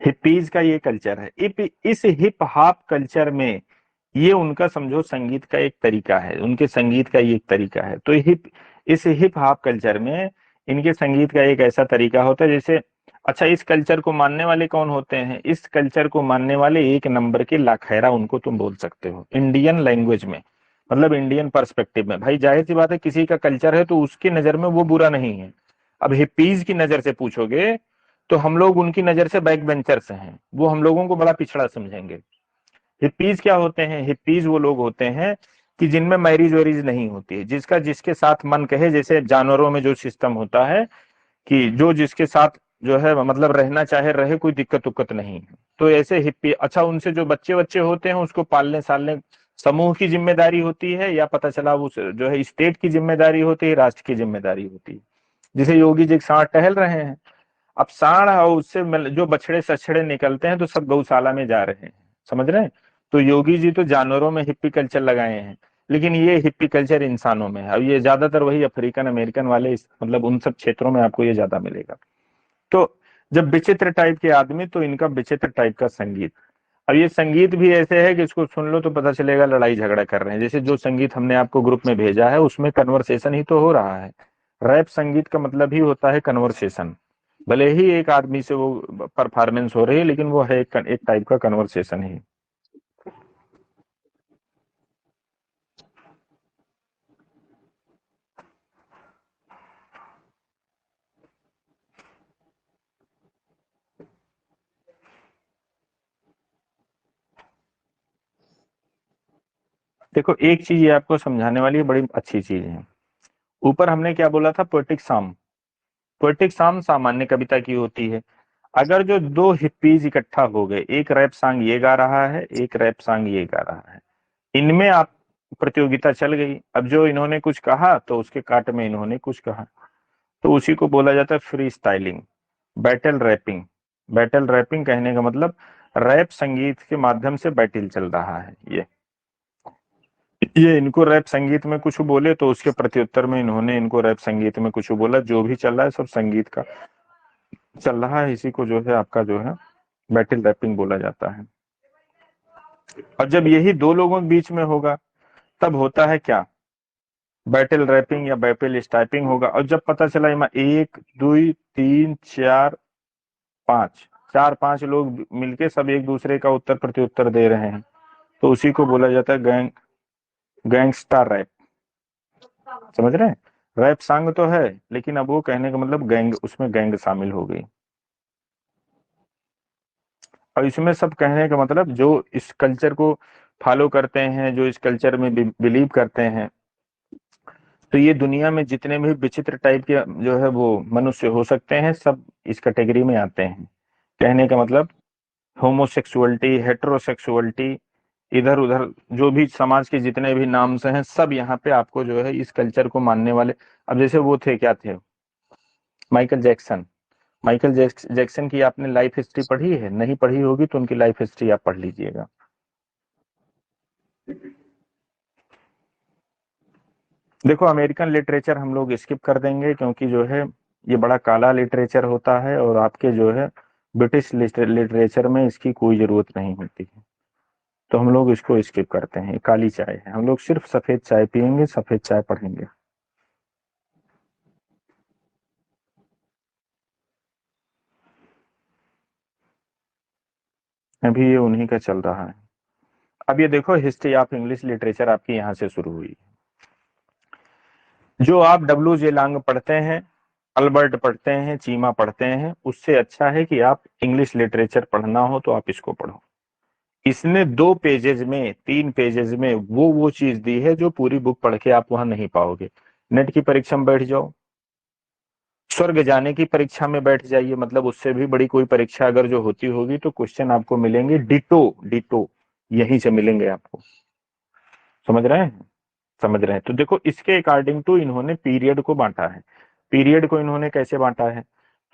हिप्पीज का ये कल्चर है। इस हिप हॉप कल्चर में ये उनका समझो संगीत का एक तरीका है, उनके संगीत का ये एक तरीका है। तो इस हिप हॉप कल्चर में इनके संगीत का एक ऐसा तरीका होता है जैसे, अच्छा इस कल्चर को मानने वाले कौन होते हैं? इस कल्चर को मानने वाले एक नंबर के लाखैरा उनको तुम बोल सकते हो इंडियन लैंग्वेज में, मतलब इंडियन पर्सपेक्टिव में। भाई जाहिर सी बात है, किसी का कल्चर है तो उसकी नजर में वो बुरा नहीं है। अब हिप्पीज की नजर से पूछोगे तो हम लोग उनकी नजर से बैक बेंचर्स हैं, वो हम लोगों को बड़ा पिछड़ा समझेंगे। हिप्पीज क्या होते हैं? हिप्पीज वो लोग होते हैं कि जिनमें मैरिज वैरिज नहीं होती है, जिसका जिसके साथ मन कहे, जैसे जानवरों में जो सिस्टम होता है कि जो जिसके साथ जो है मतलब रहना चाहे रहे, कोई दिक्कत उक्कत नहीं है। तो ऐसे हिप्पी, अच्छा उनसे जो बच्चे बच्चे होते हैं उसको पालने सालने समूह की जिम्मेदारी होती है, या पता चला वो जो है स्टेट की जिम्मेदारी होती है, राष्ट्र की जिम्मेदारी होती है। जैसे योगी जी सांड टहल रहे हैं, अब सांड और उससे जो बछड़े सछड़े निकलते हैं तो सब गौशाला में जा रहे हैं, समझ रहे हैं? तो योगी जी तो जानवरों में हिप्पी कल्चर लगाए हैं, लेकिन ये हिप्पी कल्चर इंसानों में है। अब ये ज्यादातर वही अफ्रीकन अमेरिकन वाले मतलब उन सब क्षेत्रों में आपको ये ज्यादा मिलेगा। तो जब विचित्र टाइप के आदमी, तो इनका विचित्र टाइप का संगीत। अब ये संगीत भी ऐसे है कि इसको सुन लो तो पता चलेगा लड़ाई झगड़ा कर रहे हैं। जैसे जो संगीत हमने आपको ग्रुप में भेजा है उसमें कन्वर्सेशन ही तो हो रहा है। रैप संगीत का मतलब ही होता है कन्वर्सेशन। भले ही एक आदमी से वो परफॉर्मेंस हो रही है, लेकिन वो है एक टाइप का कन्वर्सेशन ही। देखो एक चीज ये आपको समझाने वाली बड़ी अच्छी चीज है। ऊपर हमने क्या बोला था? पोएटिक साम। पोएटिक साम सामान्य कविता की होती है। अगर जो दो हिप्पीज इकट्ठा हो गए, एक रैप सॉन्ग ये गा रहा है, एक रैप सॉन्ग ये गा रहा है, इनमें आप प्रतियोगिता चल गई। अब जो इन्होंने कुछ कहा तो उसके काट में इन्होंने कुछ कहा, तो उसी को बोला जाता है free styling, battle rapping. Battle rapping कहने का मतलब रैप संगीत के माध्यम से बैटल चल रहा है। ये इनको रैप संगीत में कुछ बोले तो उसके प्रत्युत्तर में इन्होंने इनको रैप संगीत में कुछ बोला। जो भी चल रहा है सब संगीत का चल रहा है, इसी को जो है आपका जो है बैटल रैपिंग बोला जाता है। और जब यही दो लोगों के बीच में होगा तब होता है क्या? बैटल रैपिंग या बैटल स्टाइपिंग होगा। और जब पता चला इमा 1 2 3 4 5 चार पांच लोग मिलके सब एक दूसरे का उत्तर प्रत्युत्तर दे रहे हैं, तो उसी को बोला जाता है गैंगस्टर रैप। समझ रहे हैं? रैप सॉन्ग तो है, लेकिन अब वो कहने का मतलब गैंग, उसमें गैंग शामिल हो गई। और इसमें सब कहने का मतलब जो इस कल्चर को फॉलो करते हैं, जो इस कल्चर में बिलीव करते हैं, तो ये दुनिया में जितने भी विचित्र टाइप के जो है वो मनुष्य हो सकते हैं, सब इस कैटेगरी में आते हैं। कहने का मतलब होमोसेक्सुअलिटी, हेटेरोसेक्सुअलिटी, इधर उधर जो भी समाज के जितने भी नाम से हैं, सब यहाँ पे आपको जो है इस कल्चर को मानने वाले। अब जैसे वो थे, क्या थे, माइकल जैक्सन। माइकल जैक्सन की आपने लाइफ हिस्ट्री पढ़ी है? नहीं पढ़ी होगी तो उनकी लाइफ हिस्ट्री आप पढ़ लीजिएगा। देखो, अमेरिकन लिटरेचर हम लोग स्किप कर देंगे, क्योंकि जो है ये बड़ा काला लिटरेचर होता है, और आपके जो है ब्रिटिश लिटरेचर में इसकी कोई जरूरत नहीं होती है, तो हम लोग इसको स्किप करते हैं। काली चाय है, हम लोग सिर्फ सफेद चाय पियेंगे, सफेद चाय पढ़ेंगे। अभी ये उन्हीं का चल रहा है। अब ये देखो, हिस्ट्री ऑफ इंग्लिश लिटरेचर आपकी यहाँ से शुरू हुई। जो आप डब्ल्यू जे लांग पढ़ते हैं, अल्बर्ट पढ़ते हैं, चीमा पढ़ते हैं, उससे अच्छा है कि आप इंग्लिश लिटरेचर पढ़ना हो तो आप इसको पढ़ो। इसने 2 पेजेज में, 3 पेजेज में वो चीज दी है जो पूरी बुक पढ़ के आप वहां नहीं पाओगे। नेट की परीक्षा में बैठ जाओ, स्वर्ग जाने की परीक्षा में बैठ जाइए, मतलब उससे भी बड़ी कोई परीक्षा अगर जो होती होगी, तो क्वेश्चन आपको मिलेंगे डिटो डिटो, यहीं से मिलेंगे आपको। समझ रहे हैं? समझ रहे हैं? तो देखो, इसके अकॉर्डिंग टू इन्होंने पीरियड को बांटा है। पीरियड को इन्होंने कैसे बांटा है?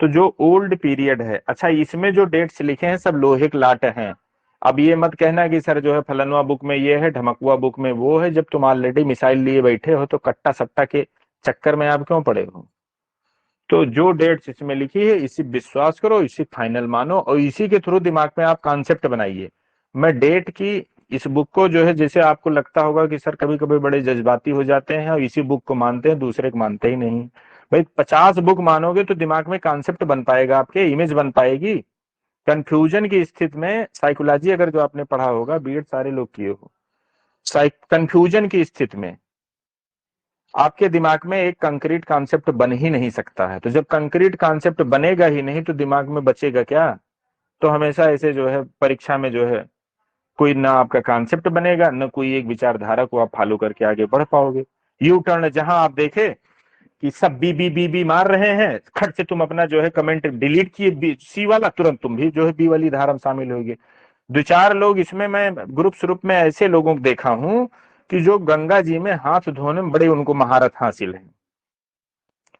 तो जो ओल्ड पीरियड है, अच्छा इसमें जो डेट्स लिखे हैं सब लोहे के लाट हैं। अब ये मत कहना कि सर जो है फलनवा बुक में ये है, ढमकवा बुक में वो है, जब तुम ऑलरेडी मिसाइल लिए बैठे हो तो कट्टा सट्टा के चक्कर में आप क्यों पड़े हो? तो जो डेट्स इसमें लिखी है इसी विश्वास करो, इसी फाइनल मानो, और इसी के थ्रू दिमाग में आप कॉन्सेप्ट बनाइए। मैं डेट की इस बुक को जो है, जैसे आपको लगता होगा कि सर कभी कभी बड़े जज्बाती हो जाते हैं और इसी बुक को मानते हैं, दूसरे को मानते ही नहीं। भाई 50 बुक मानोगे तो दिमाग में कॉन्सेप्ट बन पाएगा, आपके इमेज बन पाएगी। कंफ्यूजन की स्थिति में साइकोलॉजी अगर जो आपने पढ़ा होगा, बीएड सारे लोग किए हो, कंफ्यूजन की स्थिति में आपके दिमाग में एक कंक्रीट कॉन्सेप्ट बन ही नहीं सकता है। तो जब कंक्रीट कॉन्सेप्ट बनेगा ही नहीं तो दिमाग में बचेगा क्या? तो हमेशा ऐसे जो है परीक्षा में जो है कोई ना आपका कॉन्सेप्ट बनेगा, न कोई एक विचारधारा को आप फॉलो करके आगे बढ़ पाओगे। यू टर्न जहां आप देखे कि सब बी मार रहे हैं, खट से तुम अपना जो है कमेंट डिलीट किए सी वाला, तुरंत तुम भी जो है बी वाली धारा में शामिल होगे। 2-4 लोग इसमें मैं ग्रुप में ऐसे लोगों को देखा हूं कि जो गंगा जी में हाथ धोने में बड़े उनको महारत हासिल है।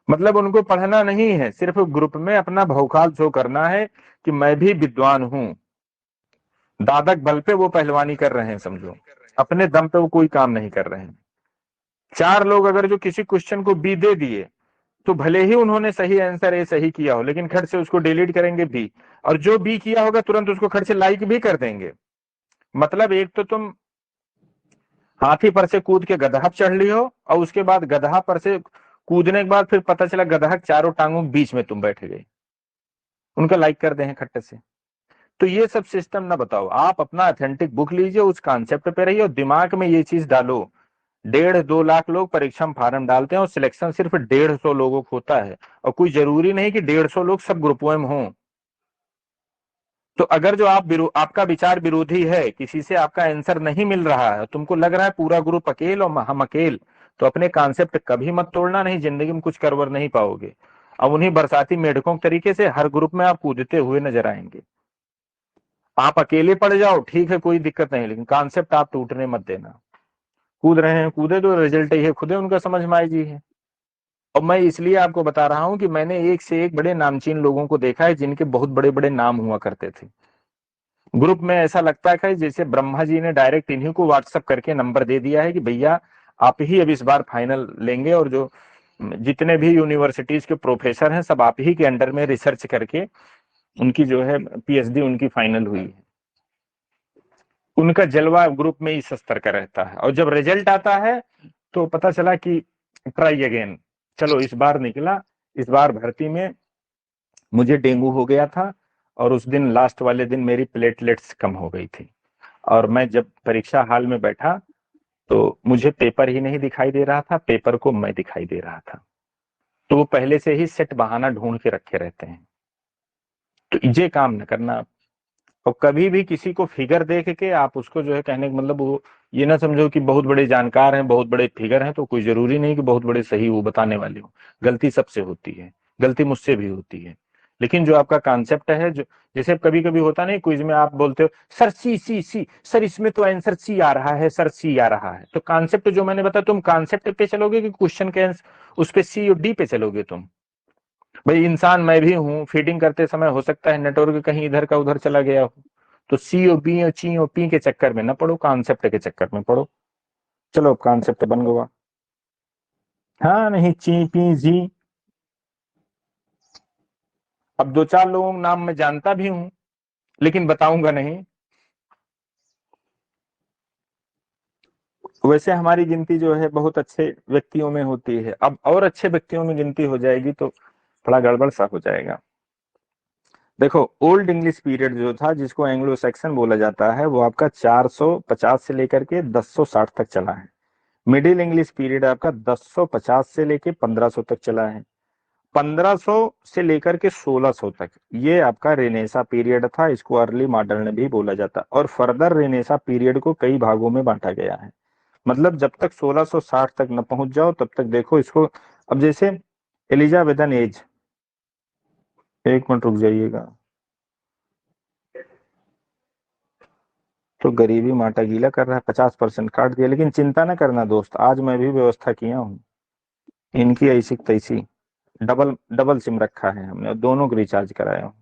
मतलब उनको पढ़ना नहीं है, सिर्फ ग्रुप में अपना भौकाल शो करना है कि मैं भी विद्वान हूं। दादक बल पे वो पहलवानी कर रहे हैं, समझो अपने दम पे वो कोई काम नहीं कर रहे हैं। 4 लोग अगर जो किसी क्वेश्चन को बी दे दिए, तो भले ही उन्होंने सही आंसर ए सही किया हो, लेकिन खट से उसको डिलीट करेंगे बी, और जो बी किया होगा तुरंत उसको खट से लाइक भी कर देंगे। मतलब एक तो तुम हाथी पर से कूद के गदहा चढ़ ली हो, और उसके बाद गदहा पर से कूदने के बाद फिर पता चला गदहा चारों टांगों के बीच में तुम बैठ गए, उनका लाइक कर दे हैं खट्टे से। तो ये सब सिस्टम ना बताओ, आप अपना ऑथेंटिक बुक लीजिए, उस कॉन्सेप्ट पे रहिए और दिमाग में ये चीज डालो। 1.5-2 लाख लोग परीक्षा में फार्म डालते हैं और सिलेक्शन सिर्फ 150 लोगों को होता है, और कोई जरूरी नहीं कि 150 लोग सब ग्रुपों में हों। तो अगर जो आपका विचार विरोधी है, किसी से आपका आंसर नहीं मिल रहा है, तुमको लग रहा है पूरा ग्रुप अकेल और हम अकेल, तो अपने कॉन्सेप्ट कभी मत तोड़ना, नहीं जिंदगी में कुछ करवर नहीं पाओगे। अब उन्हीं बरसाती मेढकों के तरीके से हर ग्रुप में आप कूदते हुए नजर आएंगे। आप अकेले पड़ जाओ ठीक है, कोई दिक्कत नहीं, लेकिन कॉन्सेप्ट आप टूटने मत देना। कूद रहे हैं कूदे, तो रिजल्ट ये खुदे उनका समझ में आई जी है। और मैं इसलिए आपको बता रहा हूं कि मैंने एक से एक बड़े नामचीन लोगों को देखा है जिनके बहुत बड़े बड़े नाम हुआ करते थे। ग्रुप में ऐसा लगता है जैसे ब्रह्मा जी ने डायरेक्ट इन्हीं को व्हाट्सएप करके नंबर दे दिया है कि भैया आप ही अब इस बार फाइनल लेंगे, और जो जितने भी यूनिवर्सिटीज के प्रोफेसर हैं सब आप ही के अंडर में रिसर्च करके उनकी जो है पीएचडी उनकी फाइनल हुई है। उनका जलवा ग्रुप में इस स्तर का रहता है, और जब रिजल्ट आता है तो पता चला कि ट्राई अगेन, चलो इस बार निकला। इस बार भर्ती में मुझे डेंगू हो गया था, और उस दिन लास्ट वाले दिन मेरी प्लेटलेट्स कम हो गई थी, और मैं जब परीक्षा हॉल में बैठा तो मुझे पेपर ही नहीं दिखाई दे रहा था, पेपर को मैं दिखाई दे रहा था। तो वो पहले से ही सेट बहाना ढूंढ के रखे रहते हैं। तो ये काम न करना आप। और कभी भी किसी को फिगर देख के आप उसको जो है कहने का मतलब वो ये ना समझो कि बहुत बड़े जानकार हैं, बहुत बड़े फिगर हैं, तो कोई जरूरी नहीं कि बहुत बड़े सही वो बताने वाले हो। गलती सबसे होती है, गलती मुझसे भी होती है। लेकिन जो आपका कॉन्सेप्ट है, जो जैसे कभी कभी होता नहीं, क्विज में आप बोलते हो सर सी सी सी, सर इसमें तो आंसर सी आ रहा है, सर सी आ रहा है। तो कॉन्सेप्ट जो मैंने बताया, तुम कॉन्सेप्ट पे चलोगे कि क्वेश्चन के उस पे सी और डी पे चलोगे तुम? भाई इंसान मैं भी हूं, फीडिंग करते समय हो सकता है नेटवर्क कहीं इधर का उधर चला गया हो। तो सी ओ बी और ची ओ पी के चक्कर में ना पड़ो, कॉन्सेप्ट के चक्कर में पड़ो। चलो अब कॉन्सेप्ट बन गया। हाँ नहीं, ची पी जी। अब दो चार लोगों के नाम मैं जानता भी हूं, लेकिन बताऊंगा नहीं। वैसे हमारी गिनती जो है बहुत अच्छे व्यक्तियों में होती है, अब और अच्छे व्यक्तियों में गिनती हो जाएगी तो थोड़ा गड़बड़ सा हो जाएगा। देखो, ओल्ड इंग्लिश पीरियड जो था, जिसको एंग्लो सेक्सन बोला जाता है, वो आपका 450 से लेकर के 1060 तक चला है। मिडिल इंग्लिश पीरियड आपका 1050 से लेकर 1500 तक चला है। 1500 से लेकर के 1600 तक ये आपका रेनेसा पीरियड था, इसको अर्ली मॉडर्न भी बोला जाता है। और फर्दर रेनेसा पीरियड को कई भागों में बांटा गया है। मतलब जब तक 1660 तक न पहुंच जाओ तब तक देखो इसको। अब जैसे एलिजाबेथन एज, एक मिनट रुक जाइएगा। तो गरीबी माटा गीला कर रहा है, 50% काट दिया। लेकिन चिंता ना करना दोस्त, आज मैं भी व्यवस्था किया हूँ। इनकी ऐसी तैसी डबल डबल सिम रखा है हमने, और दोनों को रिचार्ज कराया हूँ।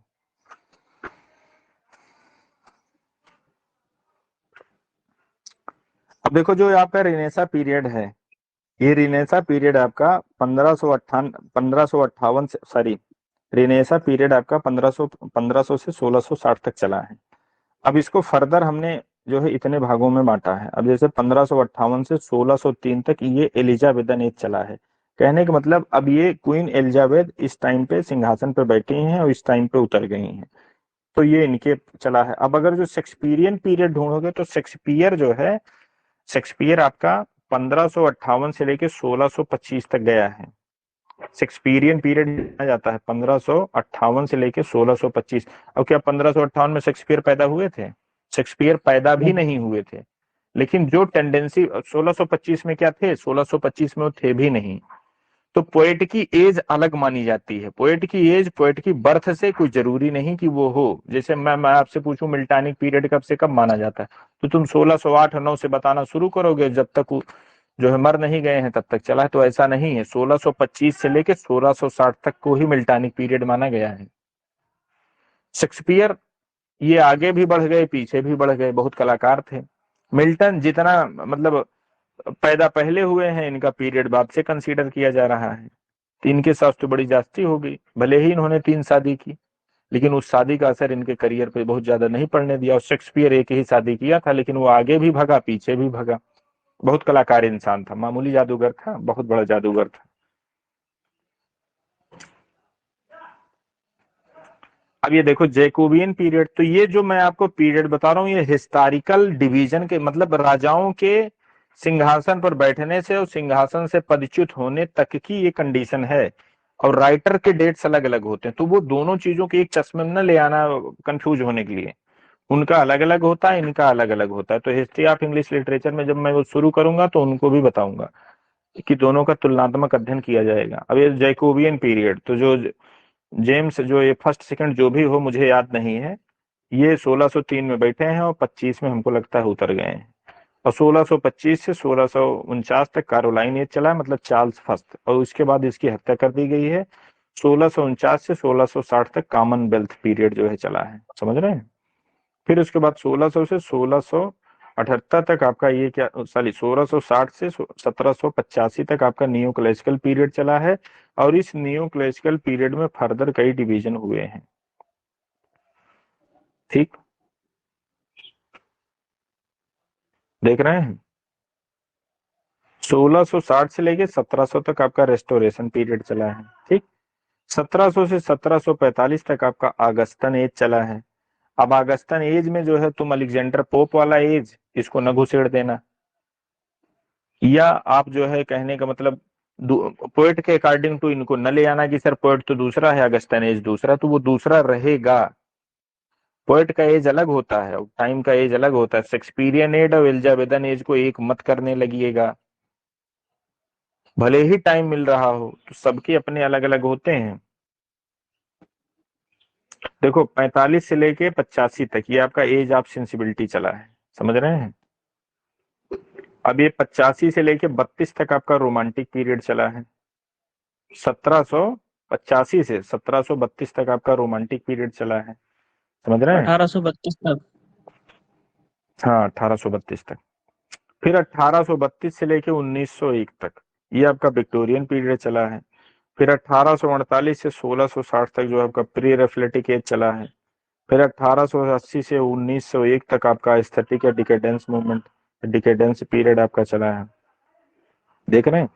अब देखो, जो आपका रिनेसा पीरियड है, ये रिनेसा पीरियड आपका 1558 से, सॉरी, रिनेसा पीरियड आपका 1500 से 1660 तक चला है। अब इसको फर्दर हमने जो है इतने भागों में बांटा है। अब जैसे 1558 से 1603 तक ये एलिजाबेथन एज चला है। कहने का मतलब अब ये क्वीन एलिजाबेथ इस टाइम पे सिंहासन पे बैठी हैं और इस टाइम पे उतर गई हैं। तो ये इनके चला है। अब अगर जो शेक्सपियरियन पीरियड ढूंढोगे तो शेक्सपियर जो है, शेक्सपियर आपका 1558 से लेके 1625 तक गया है। शेक्सपियरियन पीरियड जाना जाता है 1558 से लेके 1625। अब क्या 1558 में शेक्सपियर पैदा हुए थे? शेक्सपियर पैदा भी नहीं हुए थे। लेकिन जो टेंडेंसी 1625 में क्या थे, 1625 में वो थे भी नहीं। तो पोएट की एज अलग मानी जाती है। पोएट की एज, पोएट की बर्थ से कोई जरूरी नहीं कि वो हो। जैसे मैं आपसे पूछूं मिल्टानिक पीरियड कब से कब माना जाता है, तो तुम 1608 और 9 से बताना शुरू करोगे, जब तक वो जो है मर नहीं गए हैं तब तक चला है। तो ऐसा नहीं है, 1625 से लेके 1660 तक को ही मिल्टानिक पीरियड माना गया है। शेक्सपियर ये आगे भी बढ़ गए, पीछे भी बढ़ गए, बहुत कलाकार थे। मिल्टन जितना मतलब पैदा पहले हुए हैं, इनका पीरियड बाद से कंसीडर किया जा रहा है। तो इनके साथ तो बड़ी जास्ती हो गई। भले ही इन्होंने 3 शादी की, लेकिन उस शादी का असर इनके करियर पे बहुत ज्यादा नहीं पड़ने दिया। और शेक्सपियर एक ही शादी किया था, लेकिन वो आगे भी भगा पीछे भी भगा। बहुत कलाकार इंसान था, मामूली जादूगर था, बहुत बड़ा जादूगर था। अब ये देखो जैकोबियन पीरियड, तो ये जो मैं आपको पीरियड बता रहा हूँ, ये हिस्टोरिकल डिवीजन के मतलब राजाओं के सिंहासन पर बैठने से और सिंहासन से पदच्युत होने तक की ये कंडीशन है। और राइटर के डेट्स अलग अलग होते हैं, तो वो दोनों चीजों के एक चश्मे में न ले आना कंफ्यूज होने के लिए। उनका अलग अलग होता है, इनका अलग अलग होता है। तो हिस्ट्री ऑफ इंग्लिश लिटरेचर में जब मैं वो शुरू करूंगा तो उनको भी बताऊंगा कि दोनों का तुलनात्मक अध्ययन किया जाएगा। अब ये जैकोबियन पीरियड, तो जो जेम्स, जो ये फर्स्ट सेकंड जो भी हो मुझे याद नहीं है, ये 1603 में बैठे हैं और 25 में हमको लगता है उतर गए हैं। और 1625 से 1649 तक कैरोलाइन एज चला है, मतलब चार्ल्स फर्स्ट, और उसके बाद इसकी हत्या कर दी गई है। 1649 से 1660 तक कॉमनवेल्थ पीरियड जो है चला है, समझ रहे हैं। फिर उसके बाद 1600 से 1678 तक आपका ये क्या, सॉरी 1660 से 1785 तक आपका न्यू क्लासिकल पीरियड चला है। और इस न्यू क्लासिकल पीरियड में फर्दर कई डिवीजन हुए हैं। ठीक, देख रहे हैं। 1660 से लेके 1700 तक आपका रेस्टोरेशन पीरियड चला है। ठीक, 1700 से 1745 तक आपका ऑगस्टन एज चला है। अब ऑगस्टन एज में जो है तुम अलेक्जेंडर पोप वाला एज, इसको न घुसेड़ देना। या आप जो है कहने का मतलब पोएट के अकॉर्डिंग टू इनको न ले आना कि सर पोएट तो दूसरा है, अगस्त्यन एज दूसरा, तो वो दूसरा रहेगा। पोएट का एज अलग होता है और टाइम का एज अलग होता है। शेक्सपियरियन एज और एलिजाबेथन एज को एक मत करने लगिएगा। भले ही टाइम मिल रहा हो तो सबके अपने अलग अलग होते हैं। देखो 45 से लेके 85 तक ये आपका एज ऑफ सेंसिबिलिटी चला है, समझ रहे हैं। अब ये 85 से लेके 32 तक आपका रोमांटिक पीरियड चला है। 1785 से 1732 तक आपका रोमांटिक पीरियड चला है, समझ रहे हैं। 1832 तक। हाँ 1832 तक। फिर 1832 से लेके 1901 तक ये आपका विक्टोरियन पीरियड चला है। फिर 1848 से 1660 तक जो आपका प्री रेफ्लेटिक एज चला है। फिर 1880 से 1901 तक आपका एस्थेटिक या डिकेडेंस मूवमेंट, डिकेडेंस पीरियड आपका चला है। देख रहे हैं।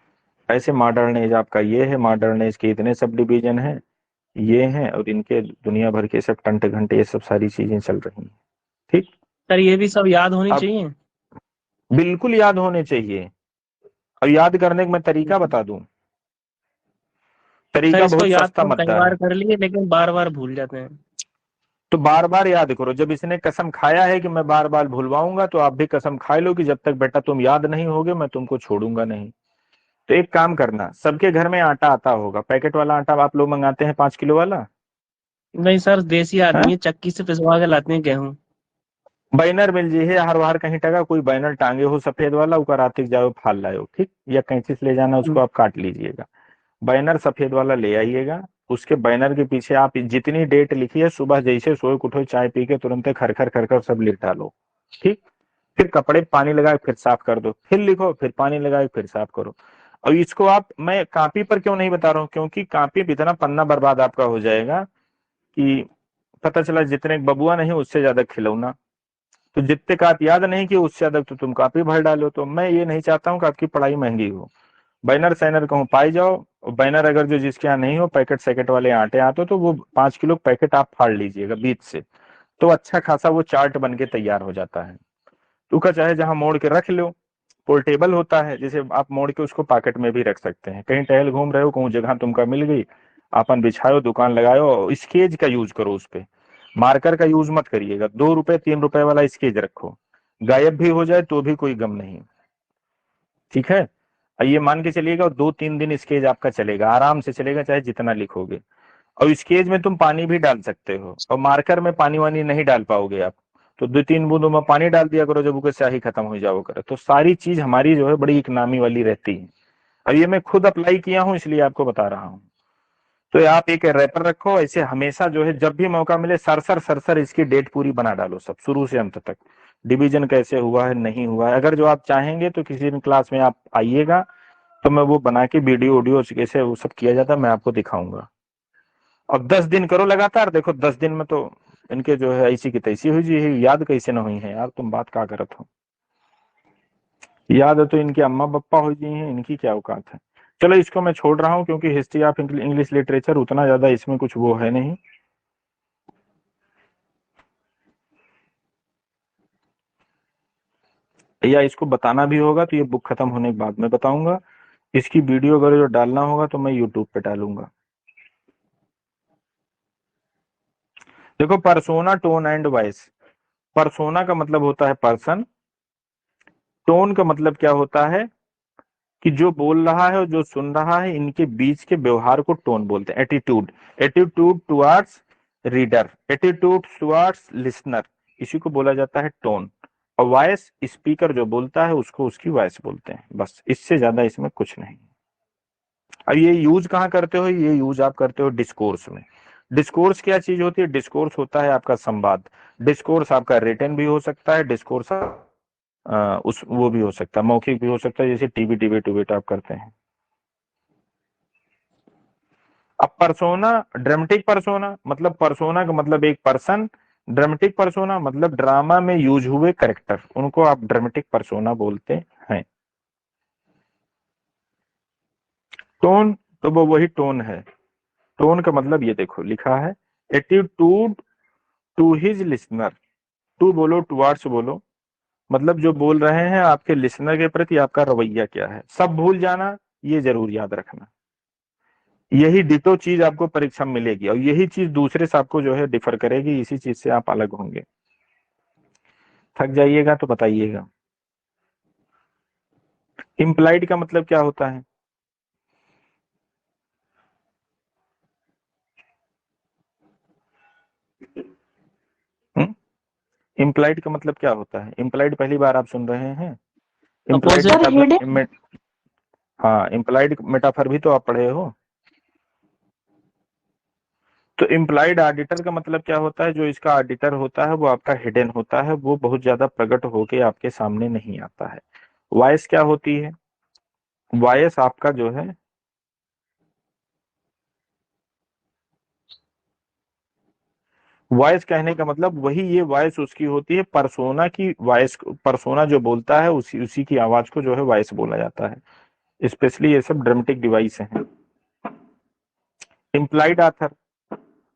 ऐसे मॉडर्न एज आपका ये है। मॉडर्न एज के इतने सब डिवीजन हैं, ये हैं, और इनके दुनिया भर के सब टंट घंटे ये सब सारी चीजें चल रही हैं। ठीक। सर ये भी सब याद होनी अब चाहिए। बिल्कुल याद होने चाहिए। और याद करने का मैं तरीका बता दूं, सर तरीका इसको बहुत याद सस्ता तो कई मद्दा बार है। कर लिए लेकिन बार बार भूल जाते हैं। तो बार बार याद करो। जब इसने कसम खाया है कि मैं बार बार भूलवाऊंगा, तो आप भी कसम खाए लो कि जब तक बेटा तुम याद नहीं होगे मैं तुमको छोड़ूंगा नहीं। तो एक काम करना, सबके घर में आटा आता होगा, पैकेट वाला आटा आप लोग मंगाते हैं 5 किलो वाला। नहीं सर, देसी है आदमी है, चक्की से पिसवा के लाते हैं गेहूं। बैनर मिल जी है हर बार कहीं टका कोई बैनर टांगे हो सफेद वाला, ऊपर आतिक जाओ फाल लाओ, ठीक, या कैंची से ले जाना उसको आप काट लीजिएगा। बैनर सफेद वाला ले आइएगा। उसके बैनर के पीछे आप जितनी डेट लिखी है, सुबह जैसे सोए उठो चाय पी के तुरंत खर खर खर खर सब लिख डालो, ठीक। फिर कपड़े पानी लगाए फिर साफ कर दो, फिर लिखो, फिर पानी लगाए फिर साफ करो। और इसको आप, मैं कॉपी पर क्यों नहीं बता रहा हूँ, क्योंकि कॉपी पे इतना पन्ना बर्बाद आपका हो जाएगा कि पता चला जितने बबुआ नहीं उससे ज्यादा खिलौना। तो जितने का आप याद नहीं किए उससे ज्यादा तो तुम कॉपी भर डालो। तो मैं ये नहीं चाहता हूँ कि आपकी पढ़ाई महंगी हो। बैनर सैनर कहूँ पाई जाओ। और बैनर अगर जो जिसके यहाँ नहीं हो, पैकेट सैकेट वाले आटे आते तो वो 5 किलो पैकेट आप फाड़ लीजिएगा बीच से, तो अच्छा खासा वो चार्ट बन के तैयार हो जाता है। तो का चाहे जहां मोड़ के रख लो। पोर्टेबल होता है, जैसे आप मोड़ के उसको पॉकेट में भी रख सकते हैं। कहीं टहल घूम रहे हो, कहूँ जगह तुमका मिल गई, अपन बिछाओ, दुकान लगाओ, स्केच का यूज करो उस पे। मार्कर का यूज मत करिएगा। 2 रुपए 3 रुपए वाला स्केच रखो, गायब भी हो जाए तो भी कोई गम नहीं, ठीक है। ये मान के चलिएगा 2-3 दिन स्केच आपका चलेगा, आराम से चलेगा, चाहे जितना लिखोगे। और स्केच में तुम पानी भी डाल सकते हो, और मार्कर में पानी वानी नहीं डाल पाओगे आप। तो 2-3 बूंदों में पानी डाल दिया करो, जब वो स्याही खत्म हो जाओ करे। तो सारी चीज हमारी जो है बड़ी इकनॉमी वाली रहती है। अब ये मैं खुद अप्लाई किया हूं इसलिए आपको बता रहा हूँ। तो आप एक रैपर रखो, ऐसे हमेशा जो है जब भी मौका मिले सरसर सरसर इसकी डेट पूरी बना डालो, सब शुरू से अंत तक। डिवीजन कैसे हुआ है नहीं हुआ है, अगर जो आप चाहेंगे तो किसी दिन क्लास में आप आइएगा, तो मैं वो बना के वीडियो ऑडियो कैसे वो सब किया जाता है मैं आपको दिखाऊंगा। अब 10 दिन करो लगातार, देखो 10 दिन में तो इनके जो है ऐसी की तैसी हुई जी है। याद कैसे न हुई है यार, तुम बात क्या करत हो। याद है तो इनके अम्मा पप्पा हो जी हैं, इनकी क्या औकात है। चलो इसको मैं छोड़ रहा हूँ, क्योंकि हिस्ट्री ऑफ इंग्लिश लिटरेचर उतना ज्यादा इसमें कुछ वो है नहीं। या इसको बताना भी होगा तो ये बुक खत्म होने के बाद में बताऊंगा। इसकी वीडियो अगर जो डालना होगा तो मैं यूट्यूब पे डालूंगा। देखो persona, tone and voice. Persona का मतलब होता है पर्सन। टोन का मतलब क्या होता है कि जो बोल रहा है और जो सुन रहा है, इनके बीच के व्यवहार को टोन बोलते हैं। Attitude, attitude towards reader, attitude towards listener, इसी को बोला जाता है टोन। और वॉइस, स्पीकर जो बोलता है उसको उसकी वॉइस बोलते हैं, बस इससे ज्यादा इसमें कुछ नहीं। अब ये यूज कहाँ करते हो, ये यूज आप करते हो डिस्कोर्स में। डिस्कोर्स क्या चीज होती है, डिस्कोर्स होता है आपका संवाद। डिस्कोर्स आपका रिटन भी हो सकता है, डिस्कोर्स उस वो भी हो सकता है, मौखिक भी हो सकता है, जैसे टीवी डिबेट उबेट आप करते हैं। अब परसोना, ड्रामेटिक परसोना, मतलब परसोना का मतलब एक पर्सन, ड्रामेटिक परसोना मतलब ड्रामा में यूज हुए कैरेक्टर, उनको आप ड्रामेटिक परसोना बोलते हैं। टोन, तो वो वही टोन है। टोन का मतलब ये देखो लिखा है, attitude to his listener. To बोलो, टुवार्ड्स बोलो, मतलब जो बोल रहे हैं आपके लिसनर के प्रति आपका रवैया क्या है। सब भूल जाना ये जरूर याद रखना। यही डिटो चीज आपको परीक्षा में मिलेगी और यही चीज दूसरे से आपको जो है डिफर करेगी, इसी चीज से आप अलग होंगे। थक जाइएगा तो बताइएगा। इम्प्लाइड का मतलब क्या होता है? इम्प्लाइड का मतलब क्या होता है? इम्प्लाइड पहली बार आप सुन रहे हैं? Implied opposite. हाँ, इम्प्लाइड मेटाफर भी तो आप पढ़े हो। तो इम्प्लाइड ऑडिटर का मतलब क्या होता है? जो इसका ऑडिटर होता है वो आपका हिडन होता है, वो बहुत ज्यादा प्रकट होके आपके सामने नहीं आता है। वॉइस क्या होती है? वॉइस आपका जो है वॉइस कहने का मतलब वही, ये वॉइस उसकी होती है परसोना की वॉइस। परसोना जो बोलता है उसी की आवाज को जो है वॉइस बोला जाता है। स्पेशली ये सब ड्रामेटिक डिवाइस हैं। इम्प्लाइड आथर,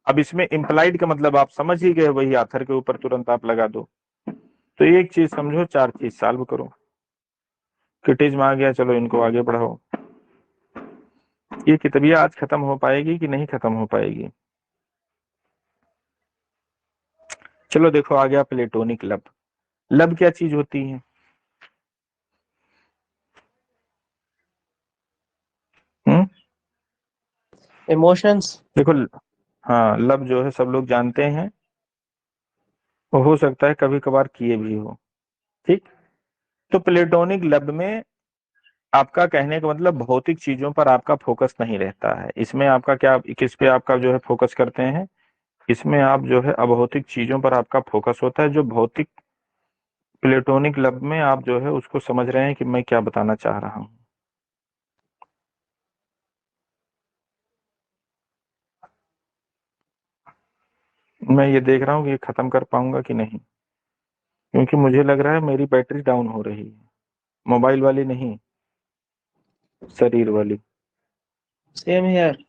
अब इसमें इम्प्लाइड का मतलब आप समझ ही गए, वही आथर के ऊपर तुरंत आप लगा दो। तो एक चीज समझो, 4 चीज सॉल्व करो। किटीज में आ गया, चलो इनको आगे बढ़ाओ। ये किताबियां आज खत्म हो पाएगी कि नहीं खत्म हो पाएगी? चलो देखो आ गया प्लेटोनिक लब। लब क्या चीज होती है? इमोशंस। देखो, हाँ लब जो है सब लोग जानते हैं, वो हो सकता है कभी कभार किए भी हो। ठीक। तो प्लेटोनिक लब में आपका कहने का मतलब भौतिक चीजों पर आपका फोकस नहीं रहता है। इसमें आपका क्या, किस पे आपका जो है फोकस करते हैं? इसमें आप जो है अभौतिक चीजों पर आपका फोकस होता है। जो भौतिक प्लेटोनिक लब में आप जो है उसको समझ रहे हैं कि मैं क्या बताना चाह रहा हूं। मैं ये देख रहा हूँ कि ये खत्म कर पाऊंगा कि नहीं, क्योंकि मुझे लग रहा है मेरी बैटरी डाउन हो रही है। मोबाइल वाली नहीं, शरीर वाली। Same here.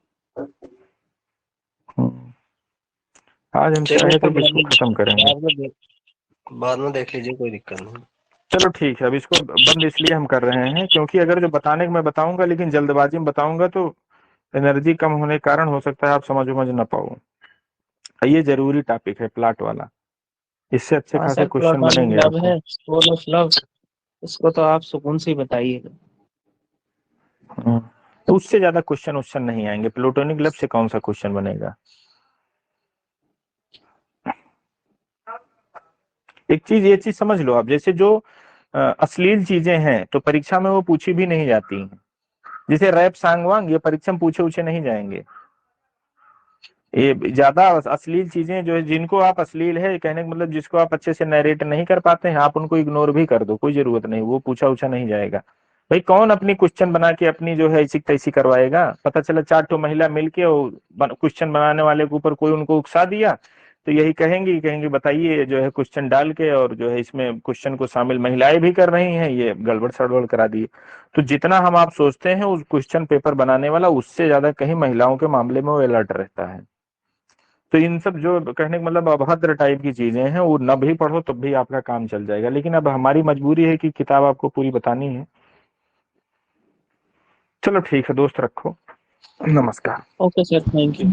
हम्म। आज हम चलिए चाहे सर, तो इसको खत्म करेंगे। बाद में देख लीजिए, कोई दिक्कत नहीं। चलो ठीक है, अब इसको बंद इसलिए हम कर रहे हैं क्योंकि अगर जो बताने को मैं बताऊंगा लेकिन जल्दबाजी में बताऊंगा तो एनर्जी कम होने के कारण हो सकता है आप समझ ना पाओ। ये जरूरी टॉपिक है प्लाट वाला, इससे अच्छे हाँ खासे सर, क्वेश्चन प्लेटोनिक बनेंगे लव आपको। है, स्कूल ऑफ लव। इसको तो आप सुकून से ही बताइएगा। तो उससे ज्यादा क्वेश्चन नहीं आएंगे। प्लूटोनिक लब से कौन सा क्वेश्चन बनेगा? एक चीज, ये चीज समझ लो आप, जैसे जो अश्लील चीजें हैं तो परीक्षा में वो पूछी भी नहीं जाती हैं। जैसे रैप सांग वांग, ये परीक्षा में पूछे नहीं जाएंगे। ये ज्यादा अश्लील चीजें जो है, जिनको आप अश्लील है कहने का मतलब जिसको आप अच्छे से नरेट नहीं कर पाते हैं, आप उनको इग्नोर भी कर दो, कोई जरूरत नहीं, वो पूछा उछा नहीं जाएगा। भाई कौन अपनी क्वेश्चन बना के अपनी जो है ऐसी तैसी करवाएगा? पता चला 4 ठो महिला मिलके क्वेश्चन बनाने वाले के ऊपर कोई उनको उकसा दिया, तो यही कहेंगे बताइए जो है क्वेश्चन डाल के, और जो है इसमें क्वेश्चन को शामिल महिलाएं भी कर रही हैं, ये गड़बड़ सड़बड़ करा दी। तो जितना हम आप सोचते हैं उस क्वेश्चन पेपर बनाने वाला, उससे ज्यादा कहीं महिलाओं के मामले में वो अलर्ट रहता है। तो इन सब जो कहने का मतलब अभद्र टाइप की चीजें हैं वो न भी पढ़ो तब भी आपका काम चल जाएगा, लेकिन अब हमारी मजबूरी है कि किताब आपको पूरी बतानी है। चलो ठीक है दोस्त, रखो, नमस्कार। Okay sir, thank you.